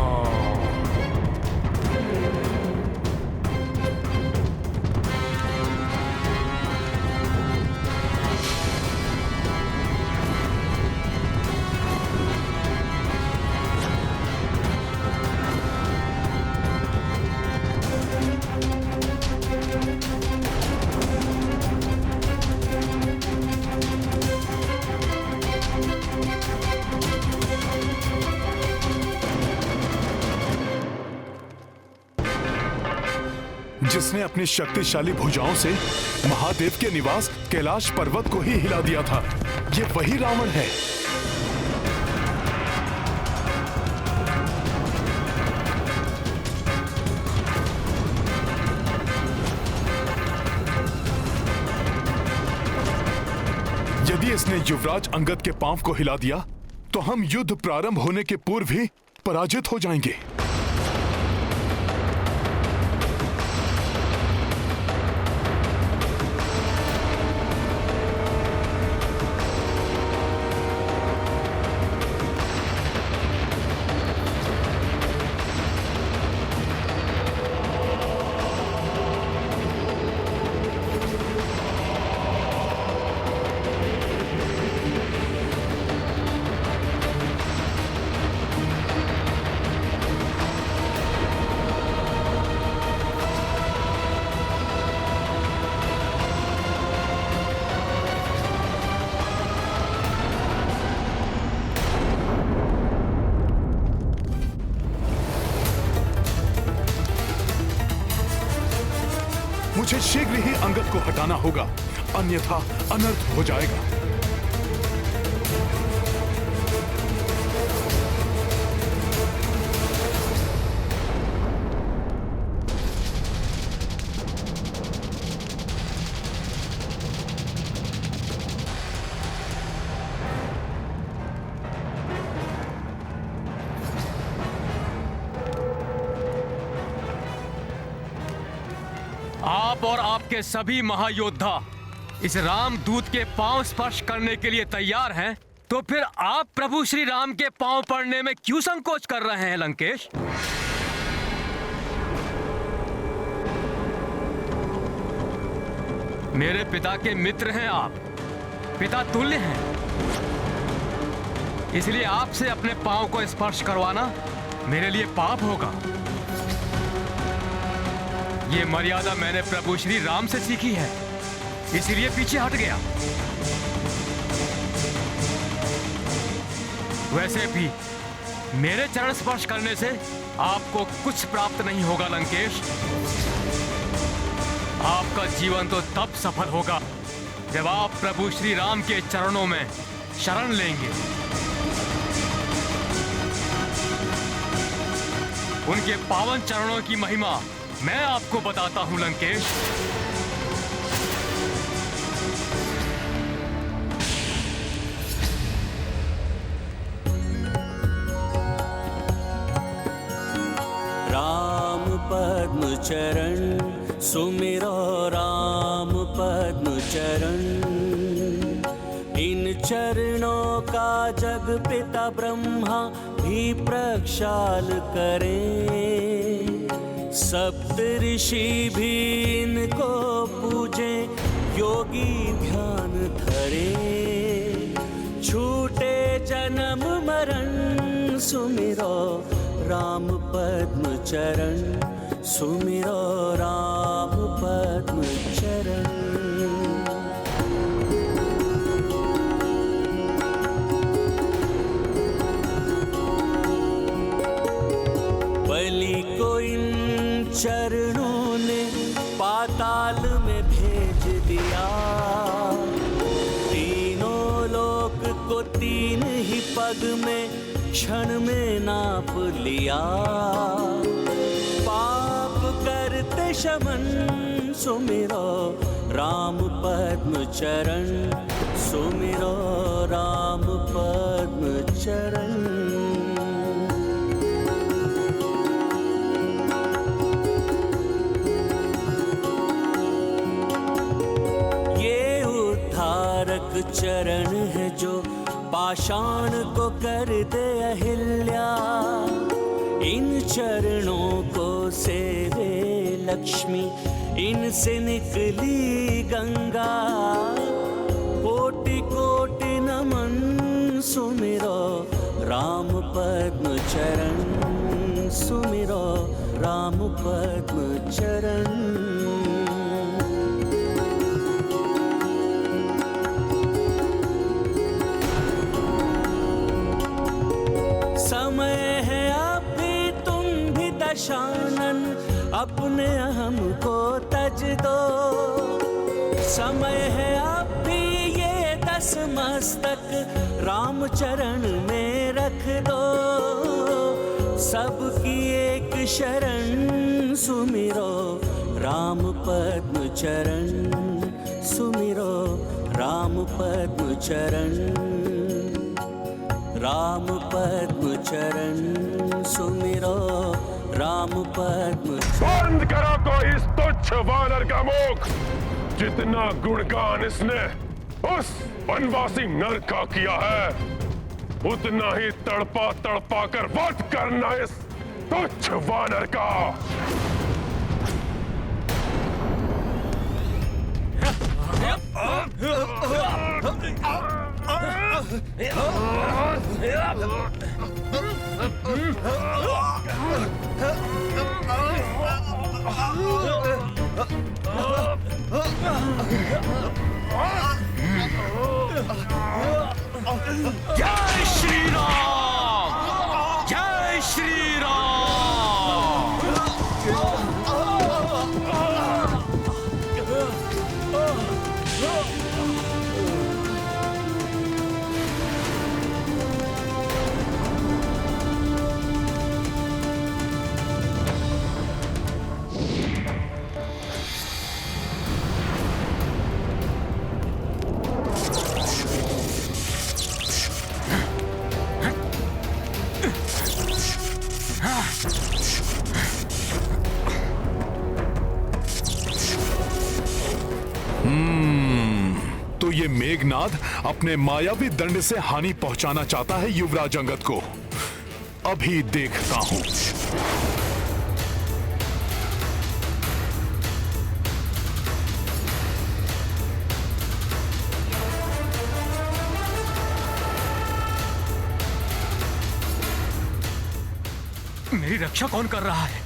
जिसने अपनी शक्तिशाली भुजाओं से महादेव के निवास कैलाश पर्वत को ही हिला दिया था, ये वही रावण है। यदि इसने युवराज अंगद के पांव को हिला दिया तो हम युद्ध प्रारंभ होने के पूर्व ही पराजित हो जाएंगे। मुझे शीघ्र ही अंगद को हटाना होगा, अन्यथा अनर्थ हो जाएगा। आप और आपके सभी महायोद्धा इस राम दूत के पांव स्पर्श करने के लिए तैयार हैं, तो फिर आप प्रभु श्री राम के पांव पड़ने में क्यों संकोच कर रहे हैं लंकेश? मेरे पिता के मित्र हैं आप, पिता तुल्य हैं, इसलिए आपसे अपने पांव को स्पर्श करवाना मेरे लिए पाप होगा। ये मर्यादा मैंने प्रभु श्री राम से सीखी है, इसलिए पीछे हट गया। वैसे भी मेरे चरण स्पर्श करने से आपको कुछ प्राप्त नहीं होगा लंकेश। आपका जीवन तो तब सफल होगा जब आप प्रभु श्री राम के चरणों में शरण लेंगे। उनके पावन चरणों की महिमा मैं आपको बताता हूं लंकेश। पद्म चरण सुमिरो राम पद्म चरण। इन चरणों का जग पिता ब्रह्मा भी प्रक्षाल करें, सप्त ऋषि भी इनको पूजे, योगी ध्यान धरे। छूटे जन्म मरण सुमिरो राम पद्म चरण, सुमिरो राम पद्म चरण। बलि को इन चरणों ने पाताल में भेज दिया, तीनों लोक को तीन ही पग में क्षण में नाप लिया। पाप करते शमन सुमिरो राम पद्म चरण, सुमिरो राम पद्म चरण। चरण है जो पाषाण को कर दे अहिल्या, इन चरणों को सेवे लक्ष्मी, इनसे निकली गंगा। कोटि कोटि नमन सुमिरो राम पद्म चरण, सुमिरो राम पद्म चरण। समय है अभी तुम भी दशानन, अपने अहम को तज दो। समय है अभी ये 10 मस्तक राम चरण में रख दो। सबकी एक शरण सुमिरो राम पद्म चरण, सुमिरो राम पद्म चरण। राम पद्म चरण सुमिरो राम पद्म। बंद करो कोई इस तुच्छ वानर का मुख। जितना गुणगान इसने उस वनवासी नर का किया है, उतना ही तड़पा तड़पा कर वध करना इस तुच्छ वानर का। जय श्री राम, जय श्री राम। तो ये मेघनाद अपने मायावी दंड से हानि पहुंचाना चाहता है युवराज अंगद को। अभी देखता हूं। मेरी रक्षा कौन कर रहा है?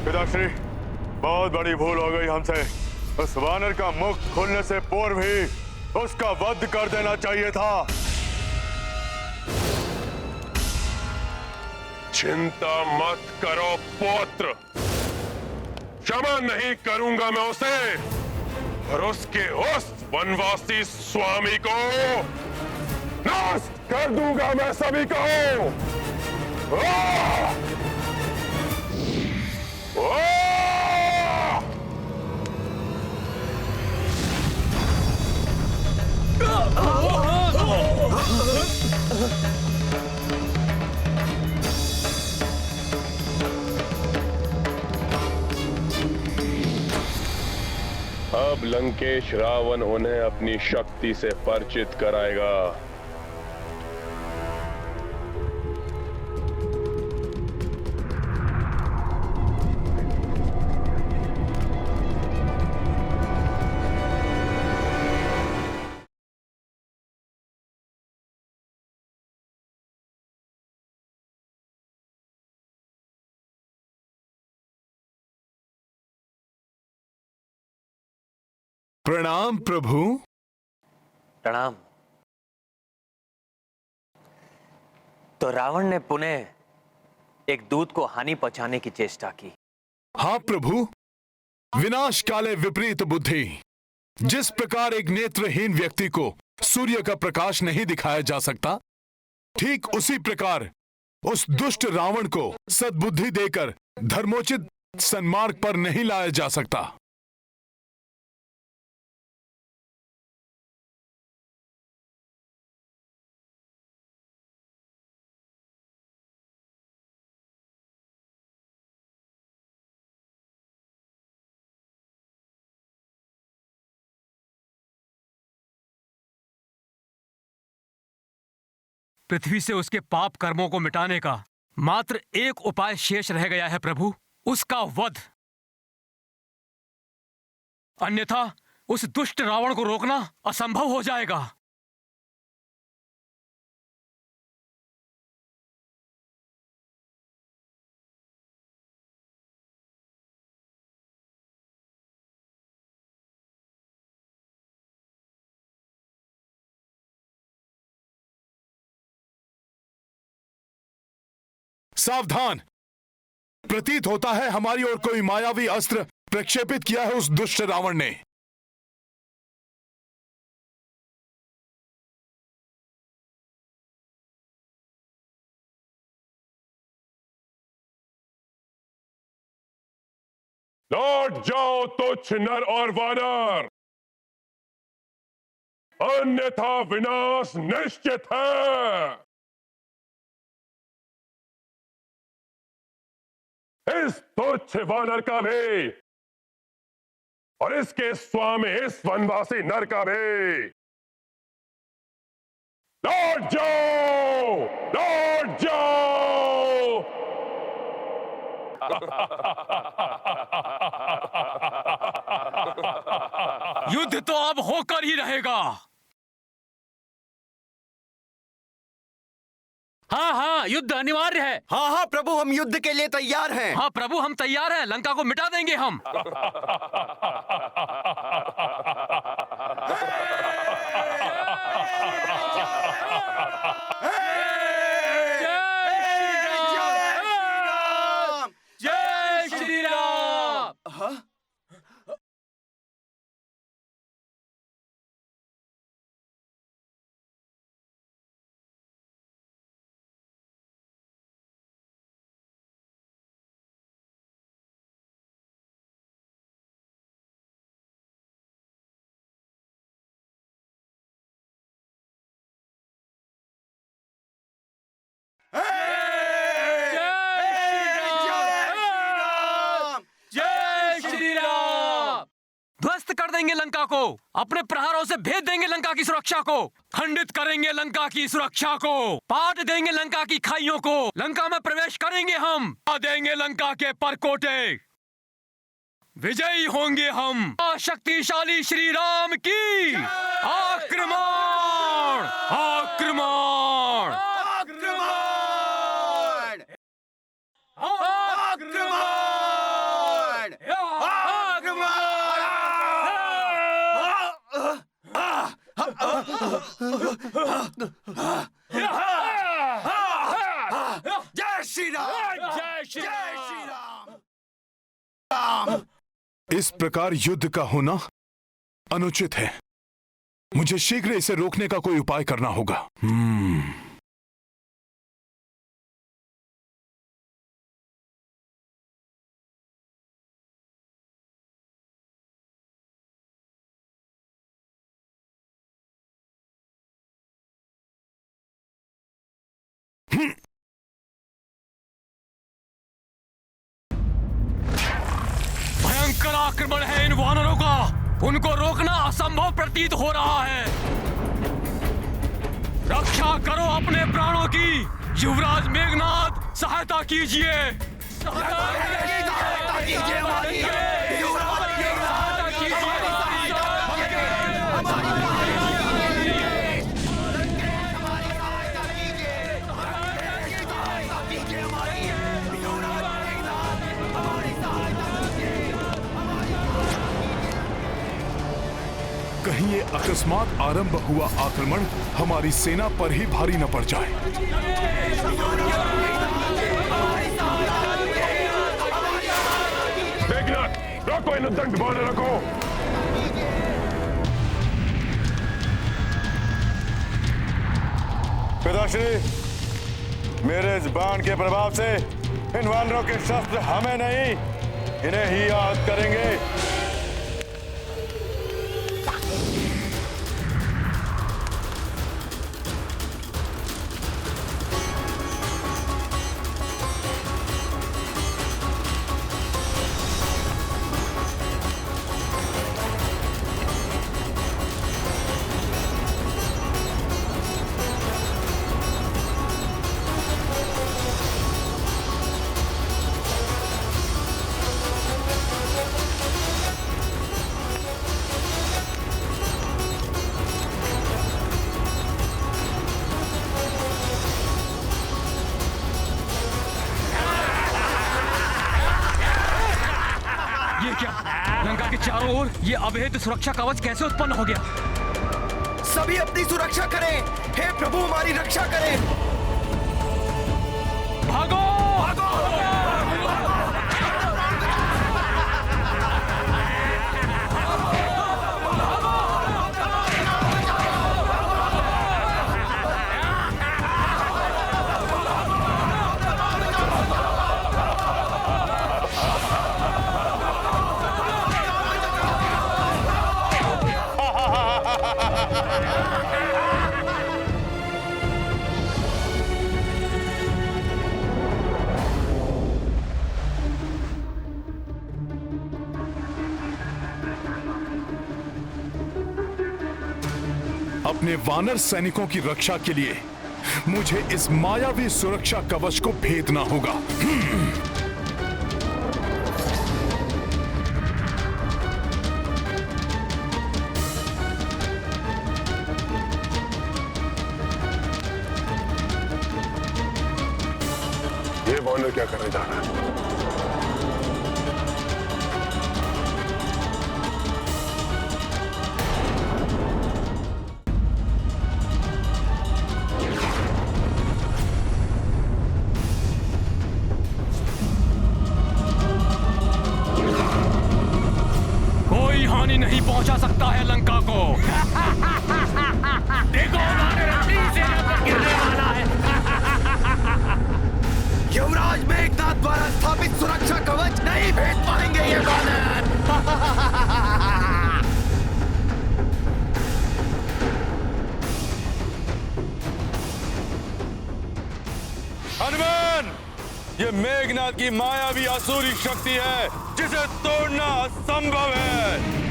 पिताश्री, बहुत बड़ी भूल हो गई हमसे। उस वानर का मुख खुलने से पूर्व ही उसका वध कर देना चाहिए था। चिंता मत करो पुत्र, क्षमा नहीं करूंगा मैं उसे। और उसके उस वनवासी स्वामी को नष्ट कर दूंगा मैं सभी को। अब लंकेश रावण उन्हें अपनी शक्ति से परिचित कराएगा। प्रणाम प्रभु। प्रणाम। तो रावण ने पुनः एक दूत को हानि पहुंचाने की चेष्टा की। हाँ प्रभु, विनाश काले विपरीत बुद्धि। जिस प्रकार एक नेत्रहीन व्यक्ति को सूर्य का प्रकाश नहीं दिखाया जा सकता, ठीक उसी प्रकार उस दुष्ट रावण को सद्बुद्धि देकर धर्मोचित सन्मार्ग पर नहीं लाया जा सकता। पृथ्वी से उसके पाप कर्मों को मिटाने का मात्र एक उपाय शेष रह गया है प्रभु, उसका वध। अन्यथा उस दुष्ट रावण को रोकना असंभव हो जाएगा। सावधान! प्रतीत होता है हमारी ओर कोई मायावी अस्त्र प्रक्षेपित किया है उस दुष्ट रावण ने। लौट जाओ तुच्छ नर और वानर, अन्यथा विनाश निश्चित है। इस तुच्छ वानर का भी और इसके स्वामी इस वनवासी नर का भी लौट जाओ, लौट जाओ। युद्ध तो अब होकर ही रहेगा। हाँ हाँ, युद्ध अनिवार्य है। हाँ हाँ प्रभु, हम युद्ध के लिए तैयार हैं। हाँ प्रभु, हम तैयार हैं। लंका को मिटा देंगे हम। जय श्री राम। ध्वस्त कर देंगे लंका को, अपने प्रहारों से भेद देंगे लंका की सुरक्षा को, खंडित करेंगे लंका की सुरक्षा को, पाट देंगे लंका की खाइयों को, लंका में प्रवेश करेंगे हम, देंगे लंका के परकोटे, विजयी होंगे हम। शक्तिशाली श्री राम की आक्रमण, आक्रमण, आक्रमण, आक्रमण, जय श्री राम, जय श्री राम। इस प्रकार युद्ध का होना अनुचित है। मुझे शीघ्र इसे रोकने का कोई उपाय करना होगा। भयंकर आक्रमण है इन वानरों का। उनको रोकना असंभव प्रतीत हो रहा है। रक्षा करो अपने प्राणों की। युवराज मेघनाद, सहायता कीजिए। कहीं ये अकस्मात आरंभ हुआ आक्रमण हमारी सेना पर ही भारी न पड़ जाए। मेघनाद, रोको इन दंड वानरों को। पिताश्री, मेरे इस बाण के प्रभाव से इन वानरों के शस्त्र हमें नहीं, इन्हें ही आहत करेंगे। लंका के चारों ओर ये अभेद सुरक्षा कवच कैसे उत्पन्न हो गया? सभी अपनी सुरक्षा करें। हे प्रभु, हमारी रक्षा करें। भागो! अपने वानर सैनिकों की रक्षा के लिए मुझे इस मायावी सुरक्षा कवच को भेदना होगा। ये वानर क्या करने जा रहा है? नहीं पहुंचा सकता है लंका को। देखो, वानर अपनी सेना पर गिरने वाला है। युवराज मेघनाद द्वारा स्थापित सुरक्षा कवच नहीं भेद पाएंगे ये वानर। हनुमान, ये मेघनाद की मायावी असुरी शक्ति है जिसे तोड़ना असंभव है।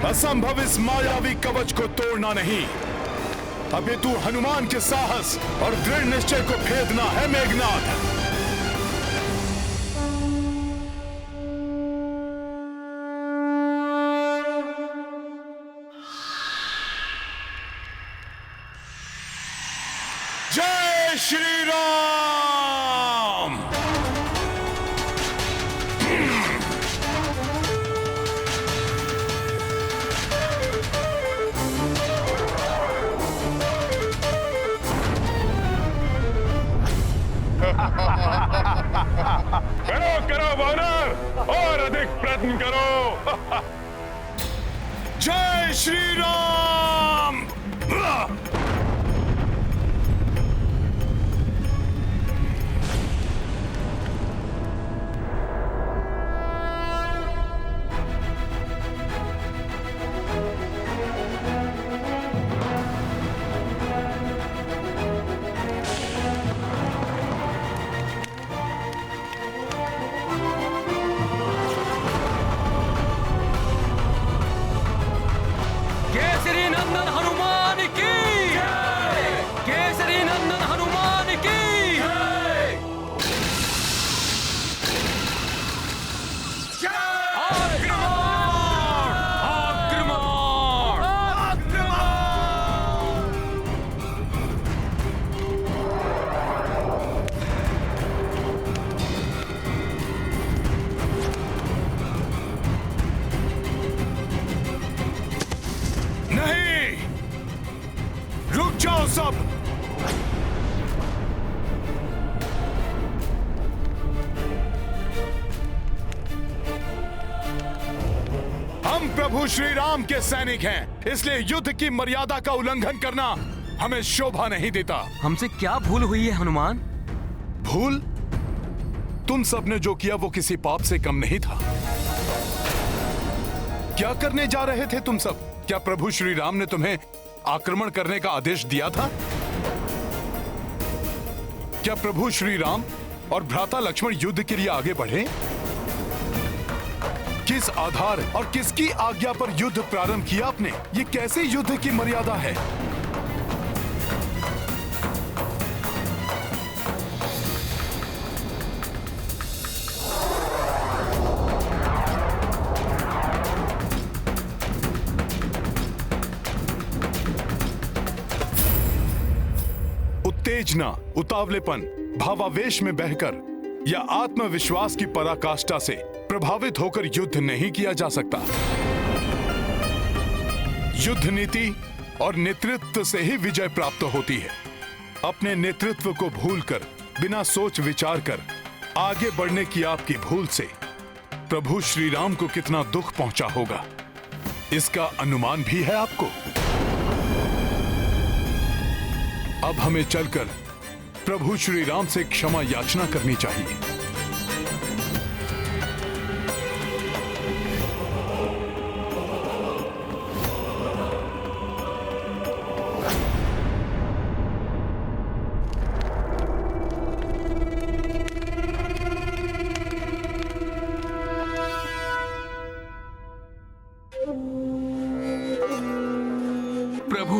असंभव इस मायावी कवच को तोड़ना नहीं, अभी तू हनुमान के साहस और दृढ़ निश्चय को भेदना है मेघनाद। जय श्री राम। करो करो वानर, और अधिक प्रयत्न करो। जय श्री राम। केसरी नंदन हनुमान की जय। केसरी नंदन हनुमान की जय। आक्रमण! आक्रमण! नहीं, रुक जाओ सब। हम प्रभु श्री राम के सैनिक हैं, इसलिए युद्ध की मर्यादा का उल्लंघन करना हमें शोभा नहीं देता। हमसे क्या भूल हुई है हनुमान? भूल? तुम सबने जो किया वो किसी पाप से कम नहीं था। क्या करने जा रहे थे तुम सब? क्या प्रभु श्री राम ने तुम्हें आक्रमण करने का आदेश दिया था? क्या प्रभु श्री राम और भ्राता लक्ष्मण युद्ध के लिए आगे बढ़े? किस आधार और किसकी आज्ञा पर युद्ध प्रारंभ किया आपने? ये कैसे युद्ध की मर्यादा है? उत्तेजना, उतावलेपन, भावावेश में बहकर या आत्मविश्वास की पराकाष्ठा से प्रभावित होकर युद्ध नहीं किया जा सकता। युद्ध नीति और नेतृत्व से ही विजय प्राप्त होती है। अपने नेतृत्व को भूलकर, बिना सोच विचार कर आगे बढ़ने की आपकी भूल से प्रभु श्री राम को कितना दुख पहुंचा होगा, इसका अनुमान भी है आपको। अब हमें चलकर प्रभु श्री राम से क्षमा याचना करनी चाहिए। प्रभु,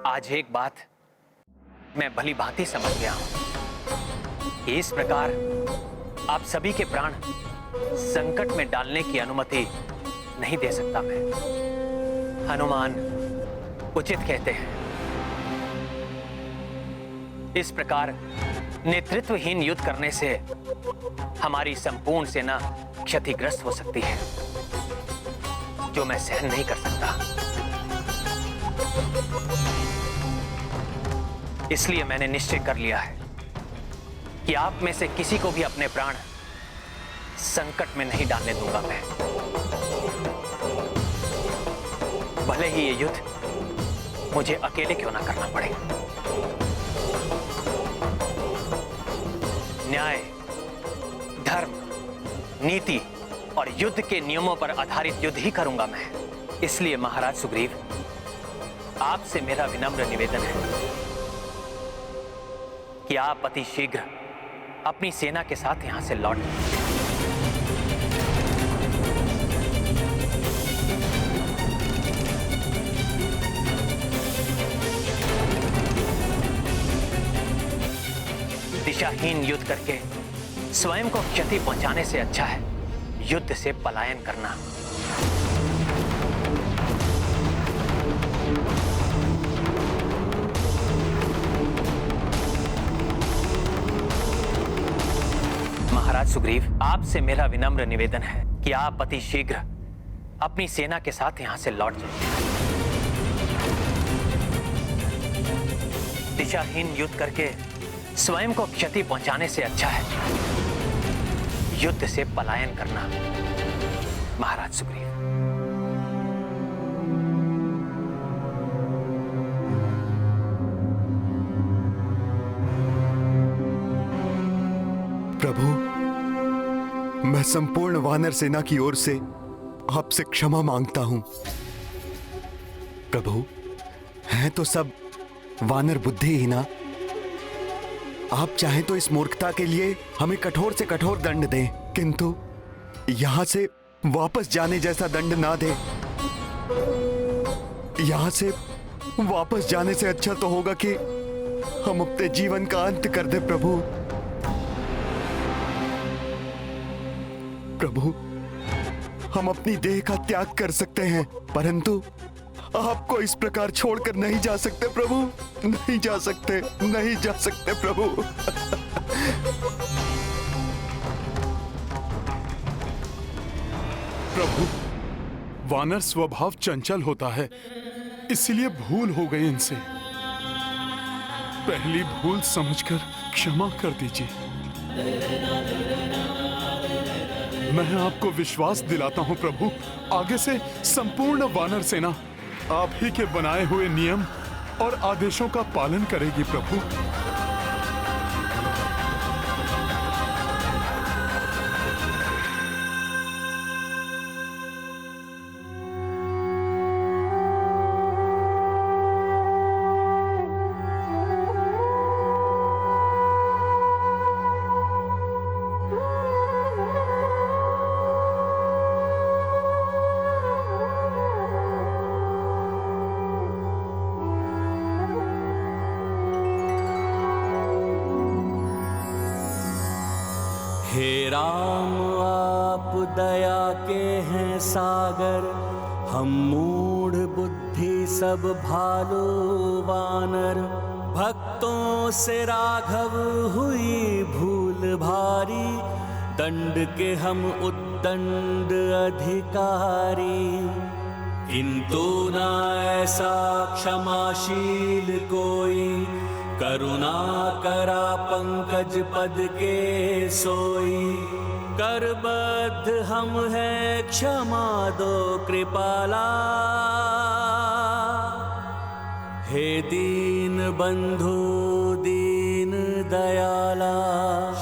आज एक बात मैं भली भांति समझ गया हूं कि इस प्रकार आप सभी के प्राण संकट में डालने की अनुमति नहीं दे सकता मैं। हनुमान उचित कहते हैं। इस प्रकार नेतृत्वहीन युद्ध करने से हमारी संपूर्ण सेना क्षतिग्रस्त हो सकती है, जो मैं सहन नहीं कर सकता। इसलिए मैंने निश्चय कर लिया है कि आप में से किसी को भी अपने प्राण संकट में नहीं डालने दूंगा मैं, भले ही ये युद्ध मुझे अकेले क्यों ना करना पड़े। न्याय, धर्म, नीति और युद्ध के नियमों पर आधारित युद्ध ही करूंगा मैं। इसलिए महाराज सुग्रीव, आपसे मेरा विनम्र निवेदन है कि आप अति शीघ्र अपनी सेना के साथ यहां से लौट जाएं। दिशाहीन युद्ध करके स्वयं को क्षति पहुंचाने से अच्छा है युद्ध से पलायन करना। महाराज महाराज सुग्रीव, आपसे मेरा विनम्र निवेदन है कि आप अति शीघ्र अपनी सेना के साथ यहां से लौट जाइए। दिशाहीन युद्ध करके स्वयं को क्षति पहुंचाने से अच्छा है युद्ध से पलायन करना। महाराज सुग्रीव, प्रभु, मैं संपूर्ण वानर सेना की ओर से आपसे क्षमा मांगता हूं। प्रभु, हैं तो सब वानर बुद्धिहीना। आप चाहें तो इस मूर्खता के लिए हमें कठोर से कठोर दंड दें, किंतु यहां से वापस जाने जैसा दंड ना दें। यहां से वापस जाने से अच्छा तो होगा कि हम अपने जीवन का अंत कर दें। प्रभु, प्रभु, हम अपनी देह का त्याग कर सकते हैं, परंतु आपको इस प्रकार छोड़कर नहीं जा सकते। प्रभु, नहीं जा सकते, नहीं जा सकते प्रभु। प्रभु, वानर स्वभाव चंचल होता है, इसलिए भूल हो गई इनसे। पहली भूल समझकर क्षमा कर दीजिए। मैं आपको विश्वास दिलाता हूं प्रभु, आगे से संपूर्ण वानर सेना आप ही के बनाए हुए नियम और आदेशों का पालन करेगी। प्रभु, हे राम, आप दया के हैं सागर, हम मूढ़ बुद्धि सब भालो वानर। भक्तों से राघव हुई भूल भारी, दंड के हम उद्दंड अधिकारी। किंतु ना ऐसा क्षमाशील कोई, करुणा करा पंकज पद के सोई। करबद्ध हम हैं, क्षमा दो कृपाला। हे दीन बंधु दीन दयाला।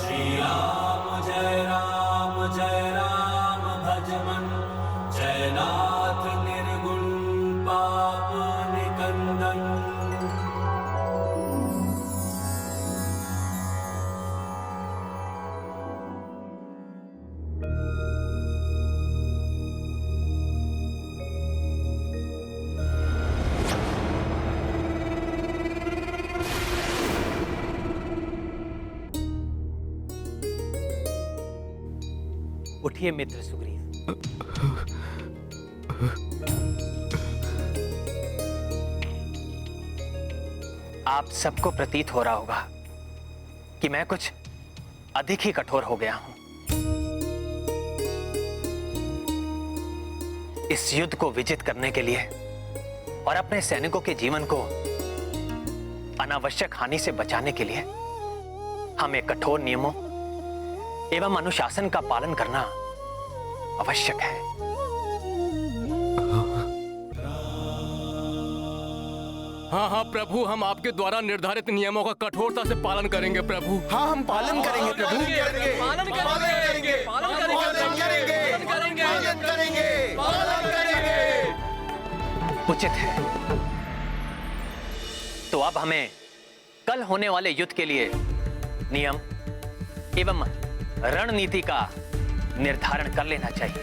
श्री राम जय राम भज मन, जय नाथ निर्गुण पाप निकंदन। उठिए मित्र सुग्रीव। आप सबको प्रतीत हो रहा होगा कि मैं कुछ अधिक ही कठोर हो गया हूं। इस युद्ध को विजित करने के लिए और अपने सैनिकों के जीवन को अनावश्यक हानि से बचाने के लिए हमें कठोर नियमों एवं अनुशासन का पालन करना आवश्यक है। हाँ हाँ प्रभु, हम आपके द्वारा निर्धारित नियमों का कठोरता से पालन करेंगे प्रभु। हाँ, हम पालन करेंगे प्रभु। उचित है। तो अब हमें कल होने वाले युद्ध के लिए नियम एवं रणनीति का निर्धारण कर लेना चाहिए।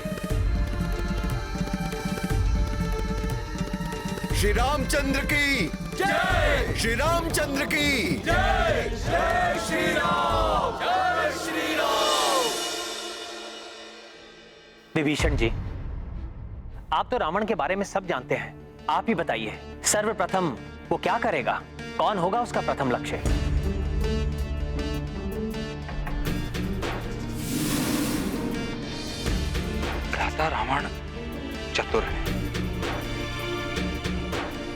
श्री रामचंद्र की जय, श्री रामचंद्र की जय, जय श्री राम, जय श्री राम। विभीषण जी, आप तो रावण के बारे में सब जानते हैं, आप ही बताइए सर्वप्रथम वो क्या करेगा, कौन होगा उसका प्रथम लक्ष्य? भ्राता रावण चतुर है।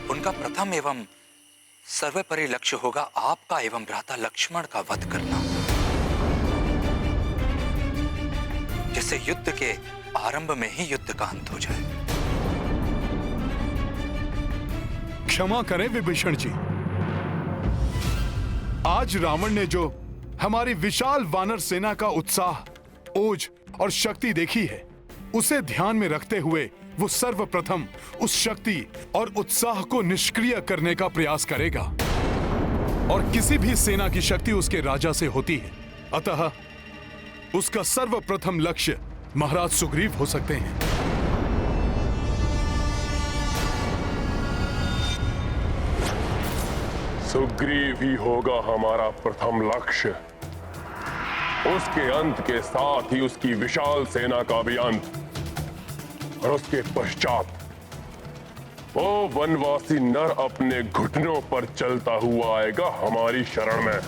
उनका प्रथम एवं सर्वोपरि लक्ष्य होगा आपका एवं भ्राता लक्ष्मण का वध करना, जिससे युद्ध के आरंभ में ही युद्ध का अंत हो जाए। क्षमा करें विभीषण जी, आज रावण ने जो हमारी विशाल वानर सेना का उत्साह, ओज और शक्ति देखी है, उसे ध्यान में रखते हुए वो सर्वप्रथम उस शक्ति और उत्साह को निष्क्रिय करने का प्रयास करेगा। और किसी भी सेना की शक्ति उसके राजा से होती है, अतः उसका सर्वप्रथम लक्ष्य महाराज सुग्रीव हो सकते हैं। सुग्रीव ही होगा हमारा प्रथम लक्ष्य। उसके अंत के साथ ही उसकी विशाल सेना का भी अंत, और उसके पश्चात वो वनवासी नर अपने घुटनों पर चलता हुआ आएगा हमारी शरण में।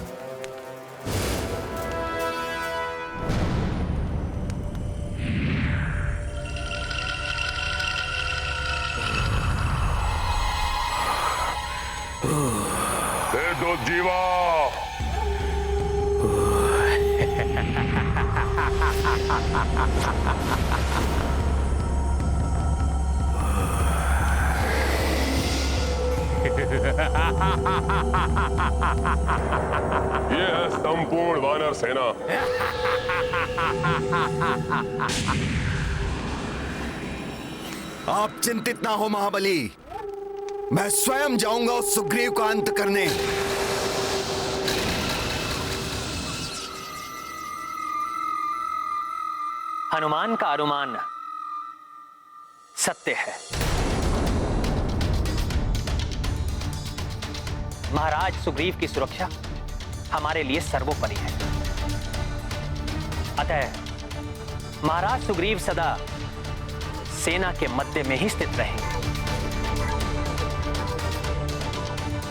दे दो जीवा। ये है संपूर्ण वानर सेना। आप चिंतित ना हो महाबली, मैं स्वयं जाऊंगा उस सुग्रीव का अंत करने। हनुमान का अनुमान सत्य है। महाराज सुग्रीव की सुरक्षा हमारे लिए सर्वोपरि है। अतः महाराज सुग्रीव सदा सेना के मध्य में ही स्थित रहेंगे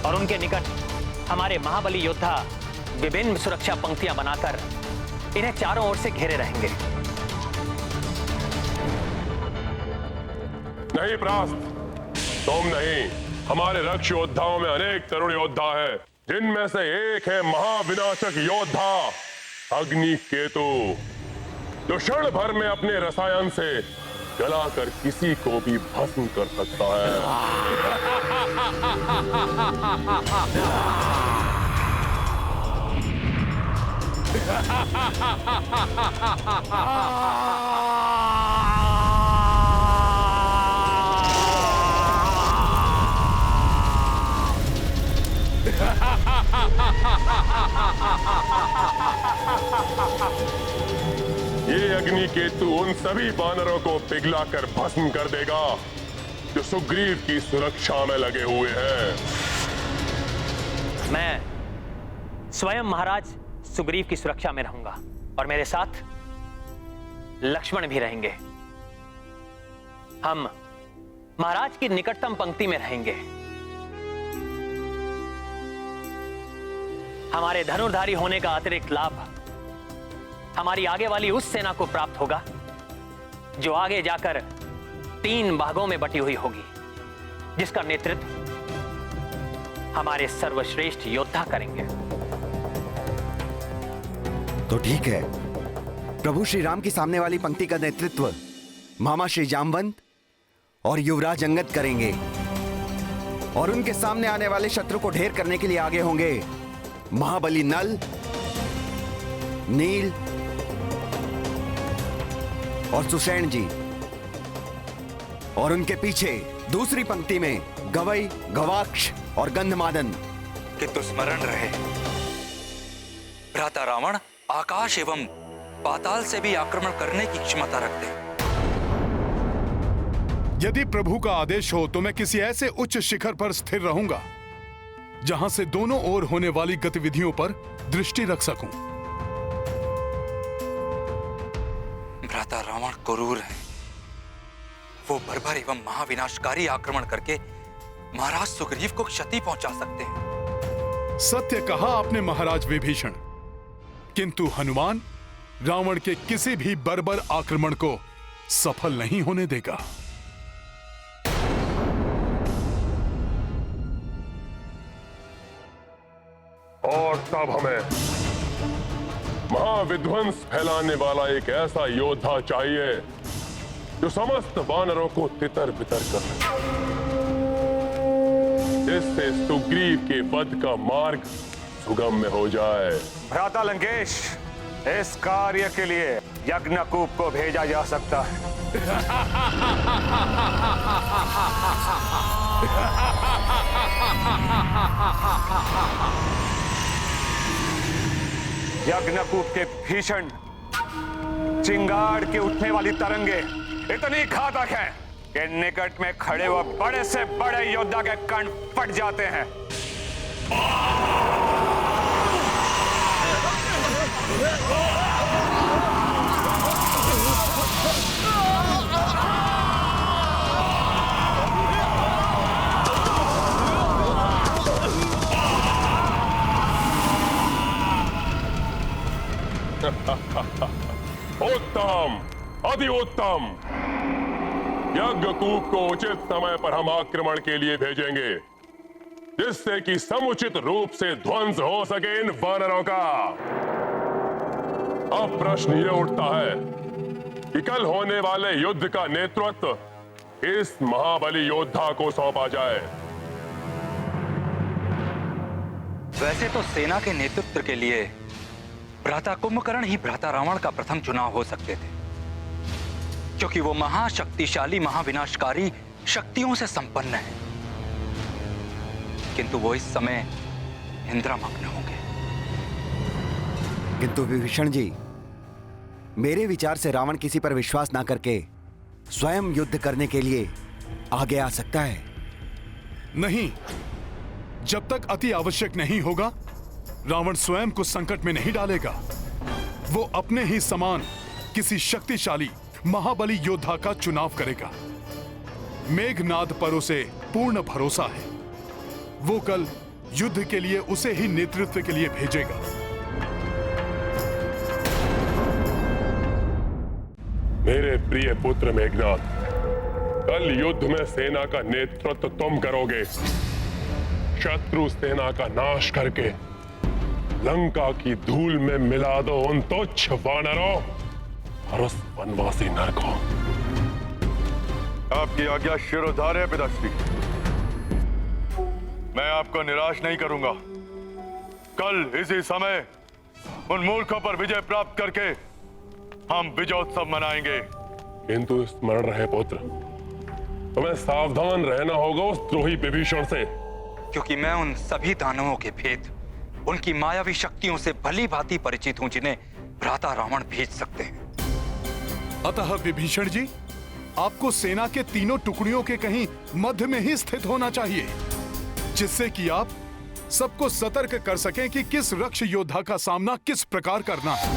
और उनके निकट हमारे महाबली योद्धा विभिन्न सुरक्षा पंक्तियां बनाकर इन्हें चारों ओर से घेरे रहेंगे। नहीं प्रास्त, तुम नहीं, हमारे रक्ष योद्धाओं में अनेक तरुण योद्धा है, जिनमें से एक है महाविनाशक योद्धा अग्निकेतु, जो क्षण भर में अपने रसायन से जलाकर किसी को भी भस्म कर सकता है। ये अग्निकेतु उन सभी वानरों को पिघलाकर भस्म कर देगा जो सुग्रीव की सुरक्षा में लगे हुए हैं। मैं स्वयं महाराज सुग्रीव की सुरक्षा में रहूंगा और मेरे साथ लक्ष्मण भी रहेंगे। हम महाराज की निकटतम पंक्ति में रहेंगे। हमारे धनुर्धारी होने का अतिरिक्त लाभ हमारी आगे वाली उस सेना को प्राप्त होगा जो आगे जाकर 3 भागों में बटी हुई होगी, जिसका नेतृत्व हमारे सर्वश्रेष्ठ योद्धा करेंगे। तो ठीक है, प्रभु श्री राम की सामने वाली पंक्ति का नेतृत्व मामा श्री जामवंत और युवराज अंगद करेंगे, और उनके सामने आने वाले शत्रु को ढेर करने के लिए आगे होंगे महाबली नल, नील और सुषेण जी, और उनके पीछे दूसरी पंक्ति में गवई, गवाक्ष और गंधमादन। किंतु स्मरण रहे, भ्राता रावण आकाश एवं पाताल से भी आक्रमण करने की क्षमता रखते हैं। यदि प्रभु का आदेश हो तो मैं किसी ऐसे उच्च शिखर पर स्थिर रहूंगा जहां से दोनों ओर होने वाली गतिविधियों पर दृष्टि रख सकूं। भ्राता रावण क्रूर है। वो बर्बर एवं महाविनाशकारी आक्रमण करके महाराज सुग्रीव को क्षति पहुंचा सकते हैं। सत्य कहा आपने महाराज विभीषण, किंतु हनुमान रावण के किसी भी बर्बर आक्रमण को सफल नहीं होने देगा। और तब हमें महाविध्वंस फैलाने वाला एक ऐसा योद्धा चाहिए जो समस्त वानरों को तितर बितर कर सके, जिससे सुग्रीव के वध का मार्ग सुगम्य हो जाए। भ्राता लंकेश, इस कार्य के लिए यज्ञकूप को भेजा जा सकता है। यज्ञकूप के भीषण चिंगाड़ के उठने वाली तरंगे इतनी घातक हैं कि निकट में खड़े हुए बड़े से बड़े योद्धा के कण फट जाते हैं। उत्तम, अति उत्तम। यज्ञकूप को उचित समय पर हम आक्रमण के लिए भेजेंगे, जिससे कि समुचित रूप से ध्वंस हो सके इन वानरों का। अब प्रश्न यह उठता है कि कल होने वाले युद्ध का नेतृत्व इस महाबली योद्धा को सौंपा जाए। वैसे तो सेना के नेतृत्व के लिए भ्राता कुंभकर्ण ही भ्राता रावण का प्रथम चुनाव हो सकते थे, क्योंकि वो महाशक्तिशाली महाविनाशकारी शक्तियों से संपन्न है। किंतु वो इस समय इंद्रमग्न होंगे। किंतु विभीषण जी, मेरे विचार से रावण किसी पर विश्वास ना करके स्वयं युद्ध करने के लिए आगे आ सकता है। नहीं, जब तक अति आवश्यक नहीं होगा रावण स्वयं को संकट में नहीं डालेगा। वो अपने ही समान किसी शक्तिशाली महाबली योद्धा का चुनाव करेगा। मेघनाद पर उसे पूर्ण भरोसा है। वो कल युद्ध के लिए उसे ही नेतृत्व के लिए भेजेगा। मेरे प्रिय पुत्र मेघनाद, कल युद्ध में सेना का नेतृत्व तुम करोगे। शत्रु सेना का नाश करके लंका की धूल में मिला दो उन तुच्छ वानरों और उस वनवासी नर को। आपकी आज्ञा शिरोधार्य पिताश्री। मैं आपको निराश नहीं करूंगा। कल इसी समय उन मूर्खों पर विजय प्राप्त करके हम विजयोत्सव मनाएंगे। किंतु स्मरण रहे पुत्र, तुम्हें सावधान रहना होगा उस द्रोही विभीषण से, क्योंकि मैं उन सभी दानवों के भेद, उनकी मायावी शक्तियों से भली भांति परिचित हूं, जिन्हें भ्राता रावण भेज सकते हैं। अतः विभीषण जी, आपको सेना के तीनों टुकड़ियों के कहीं मध्य में ही स्थित होना चाहिए, जिससे कि आप सबको सतर्क कर सकें कि किस रक्ष योद्धा का सामना किस प्रकार करना है।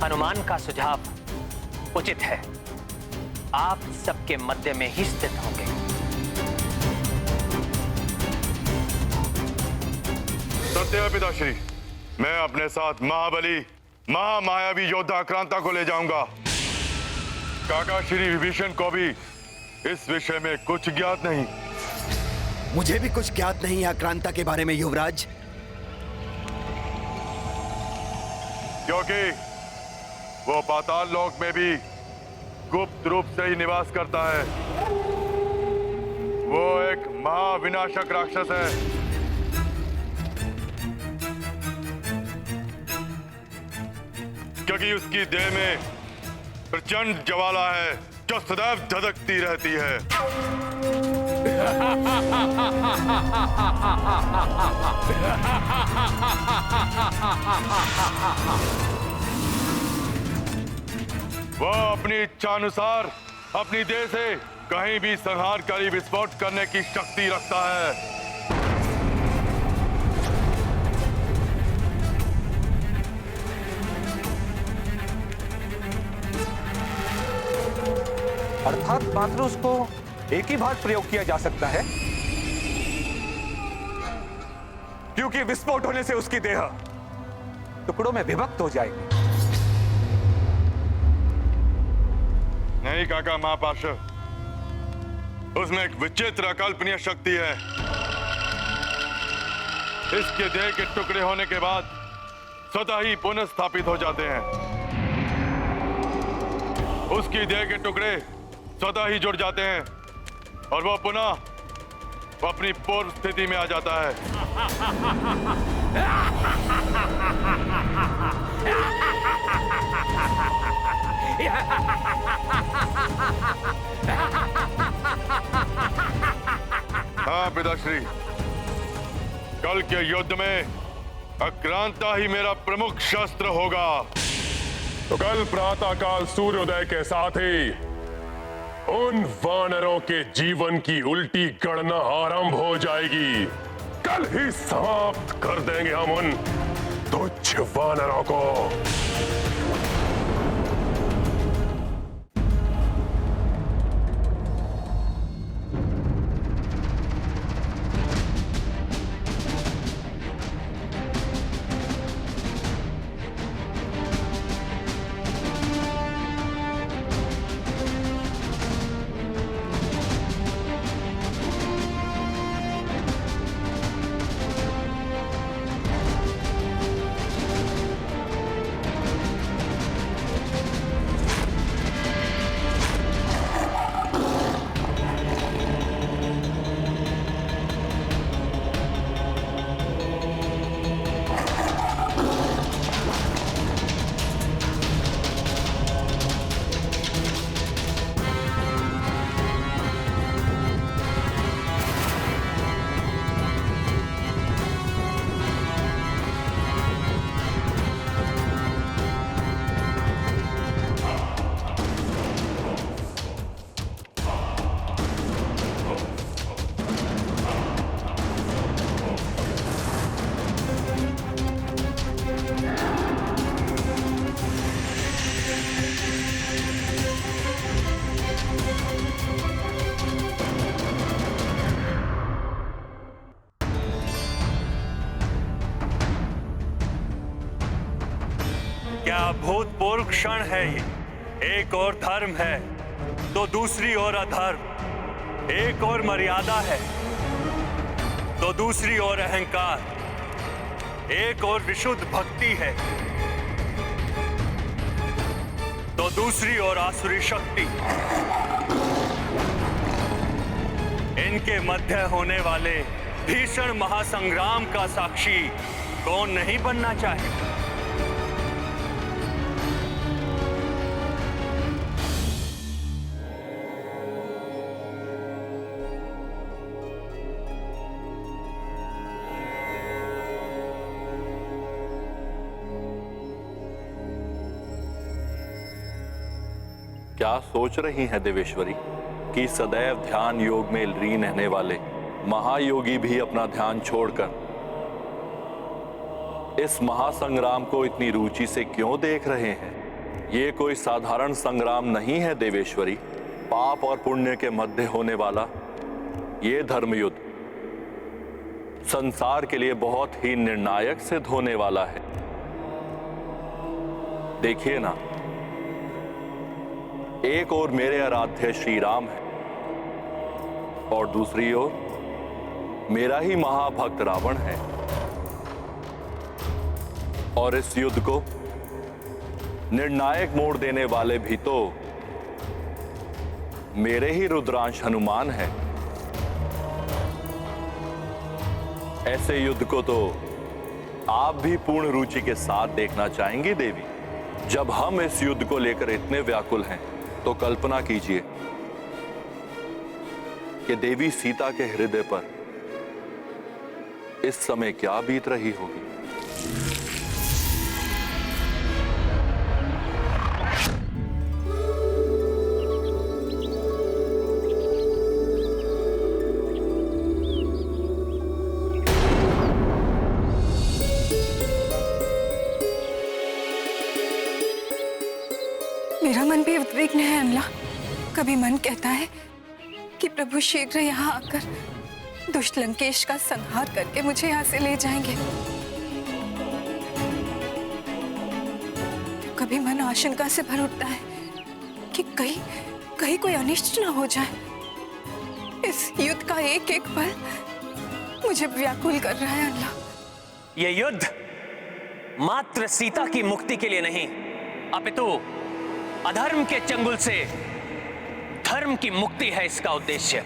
हनुमान का सुझाव उचित है। आप सबके मध्य में ही स्थित होंगे। सत्य है पिताश्री। मैं अपने साथ महाबली महामायावी योद्धा आक्रांता को ले जाऊंगा। काका श्री विभीषण को भी इस विषय में कुछ ज्ञात नहीं। मुझे भी कुछ ज्ञात नहीं है आक्रांता के बारे में युवराज, क्योंकि वो पाताल लोक में भी गुप्त रूप से ही निवास करता है। वो एक महाविनाशक राक्षस है। क्योंकि उसकी देह में प्रचंड ज्वाला है जो सदैव धधकती रहती है। वह अपनी इच्छानुसार अपनी देह से कहीं भी संहारकारी विस्फोट करने की शक्ति रखता है। अर्थात मात्र उसको एक ही बार प्रयोग किया जा सकता है, क्योंकि विस्फोट होने से उसकी देह टुकड़ों में विभक्त हो जाएगी। नहीं काका महापाशा, उसमें एक विचित्र अकल्पनीय शक्ति है। इसके देह के टुकड़े होने के बाद स्वतः ही पुनः स्थापित हो जाते हैं। उसकी देह के टुकड़े स्वतः ही जुड़ जाते हैं और वो पुनः अपनी पूर्व स्थिति में आ जाता है। हाँ पिताश्री, कल के युद्ध में अक्रांता ही मेरा प्रमुख शस्त्र होगा। तो कल प्रातःकाल सूर्योदय के साथ ही उन वानरों के जीवन की उल्टी गणना आरंभ हो जाएगी। कल ही समाप्त कर देंगे हम उन तुच्छ वानरों को। क्या अभूतपूर्व क्षण है ये। एक और धर्म है तो दूसरी ओर अधर्म, एक और मर्यादा है तो दूसरी ओर अहंकार, एक और विशुद्ध भक्ति है तो दूसरी ओर आसुरी शक्ति। इनके मध्य होने वाले भीषण महासंग्राम का साक्षी कौन नहीं बनना चाहे। क्या सोच रही हैं देवेश्वरी कि सदैव ध्यान योग में लीन रहने वाले महायोगी भी अपना ध्यान छोड़कर इस महासंग्राम को इतनी रुचि से क्यों देख रहे हैं? ये कोई साधारण संग्राम नहीं है देवेश्वरी। पाप और पुण्य के मध्य होने वाला ये धर्मयुद्ध संसार के लिए बहुत ही निर्णायक सिद्ध होने वाला है। देखिए ना, एक ओर मेरे आराध्य श्री राम है और दूसरी ओर मेरा ही महाभक्त रावण है। और इस युद्ध को निर्णायक मोड़ देने वाले भी तो मेरे ही रुद्रांश हनुमान है। ऐसे युद्ध को तो आप भी पूर्ण रुचि के साथ देखना चाहेंगी देवी। जब हम इस युद्ध को लेकर इतने व्याकुल हैं तो कल्पना कीजिए कि देवी सीता के हृदय पर इस समय क्या बीत रही होगी। मेरा मन भी उद्विग्न है अमला। कभी मन कहता है कि प्रभु शीघ्र यहाँ आकर दुष्ट लंकेश का संहार करके मुझे यहाँ से ले जाएंगे, तो कभी मन आशंका से भर उठता है कि कहीं कहीं कोई अनिष्ट ना हो जाए। इस युद्ध का एक एक पल मुझे व्याकुल कर रहा है अल्लाह। ये युद्ध मात्र सीता की मुक्ति के लिए नहीं, अपितु अधर्म के चंगुल से धर्म की मुक्ति है इसका उद्देश्य।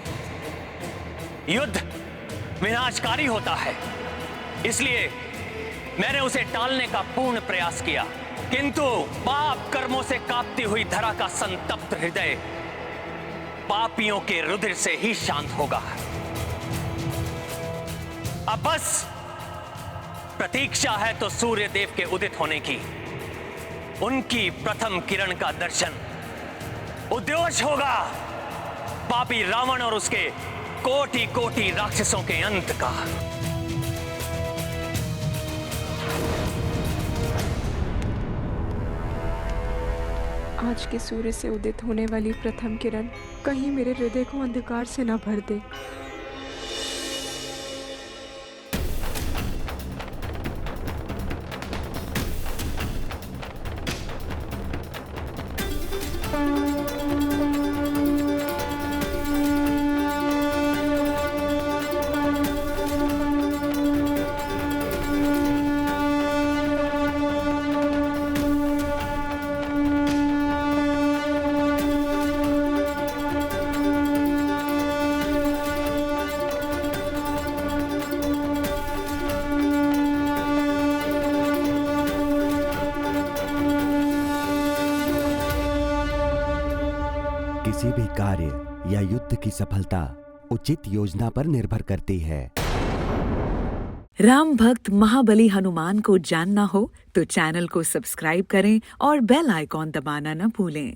युद्ध विनाशकारी होता है, इसलिए मैंने उसे टालने का पूर्ण प्रयास किया, किंतु पाप कर्मों से कांपती हुई धरा का संतप्त हृदय पापियों के रुधिर से ही शांत होगा। अब बस प्रतीक्षा है तो सूर्य देव के उदित होने की। उनकी प्रथम किरण का दर्शन उद्योष होगा पापी रावण और उसके कोटि कोटि राक्षसों के अंत का। आज के सूर्य से उदित होने वाली प्रथम किरण कहीं मेरे हृदय को अंधकार से न भर दे। किसी भी कार्य या युद्ध की सफलता उचित योजना पर निर्भर करती है। राम भक्त महाबली हनुमान को जानना हो तो चैनल को सब्सक्राइब करें और बेल आइकॉन दबाना न भूलें।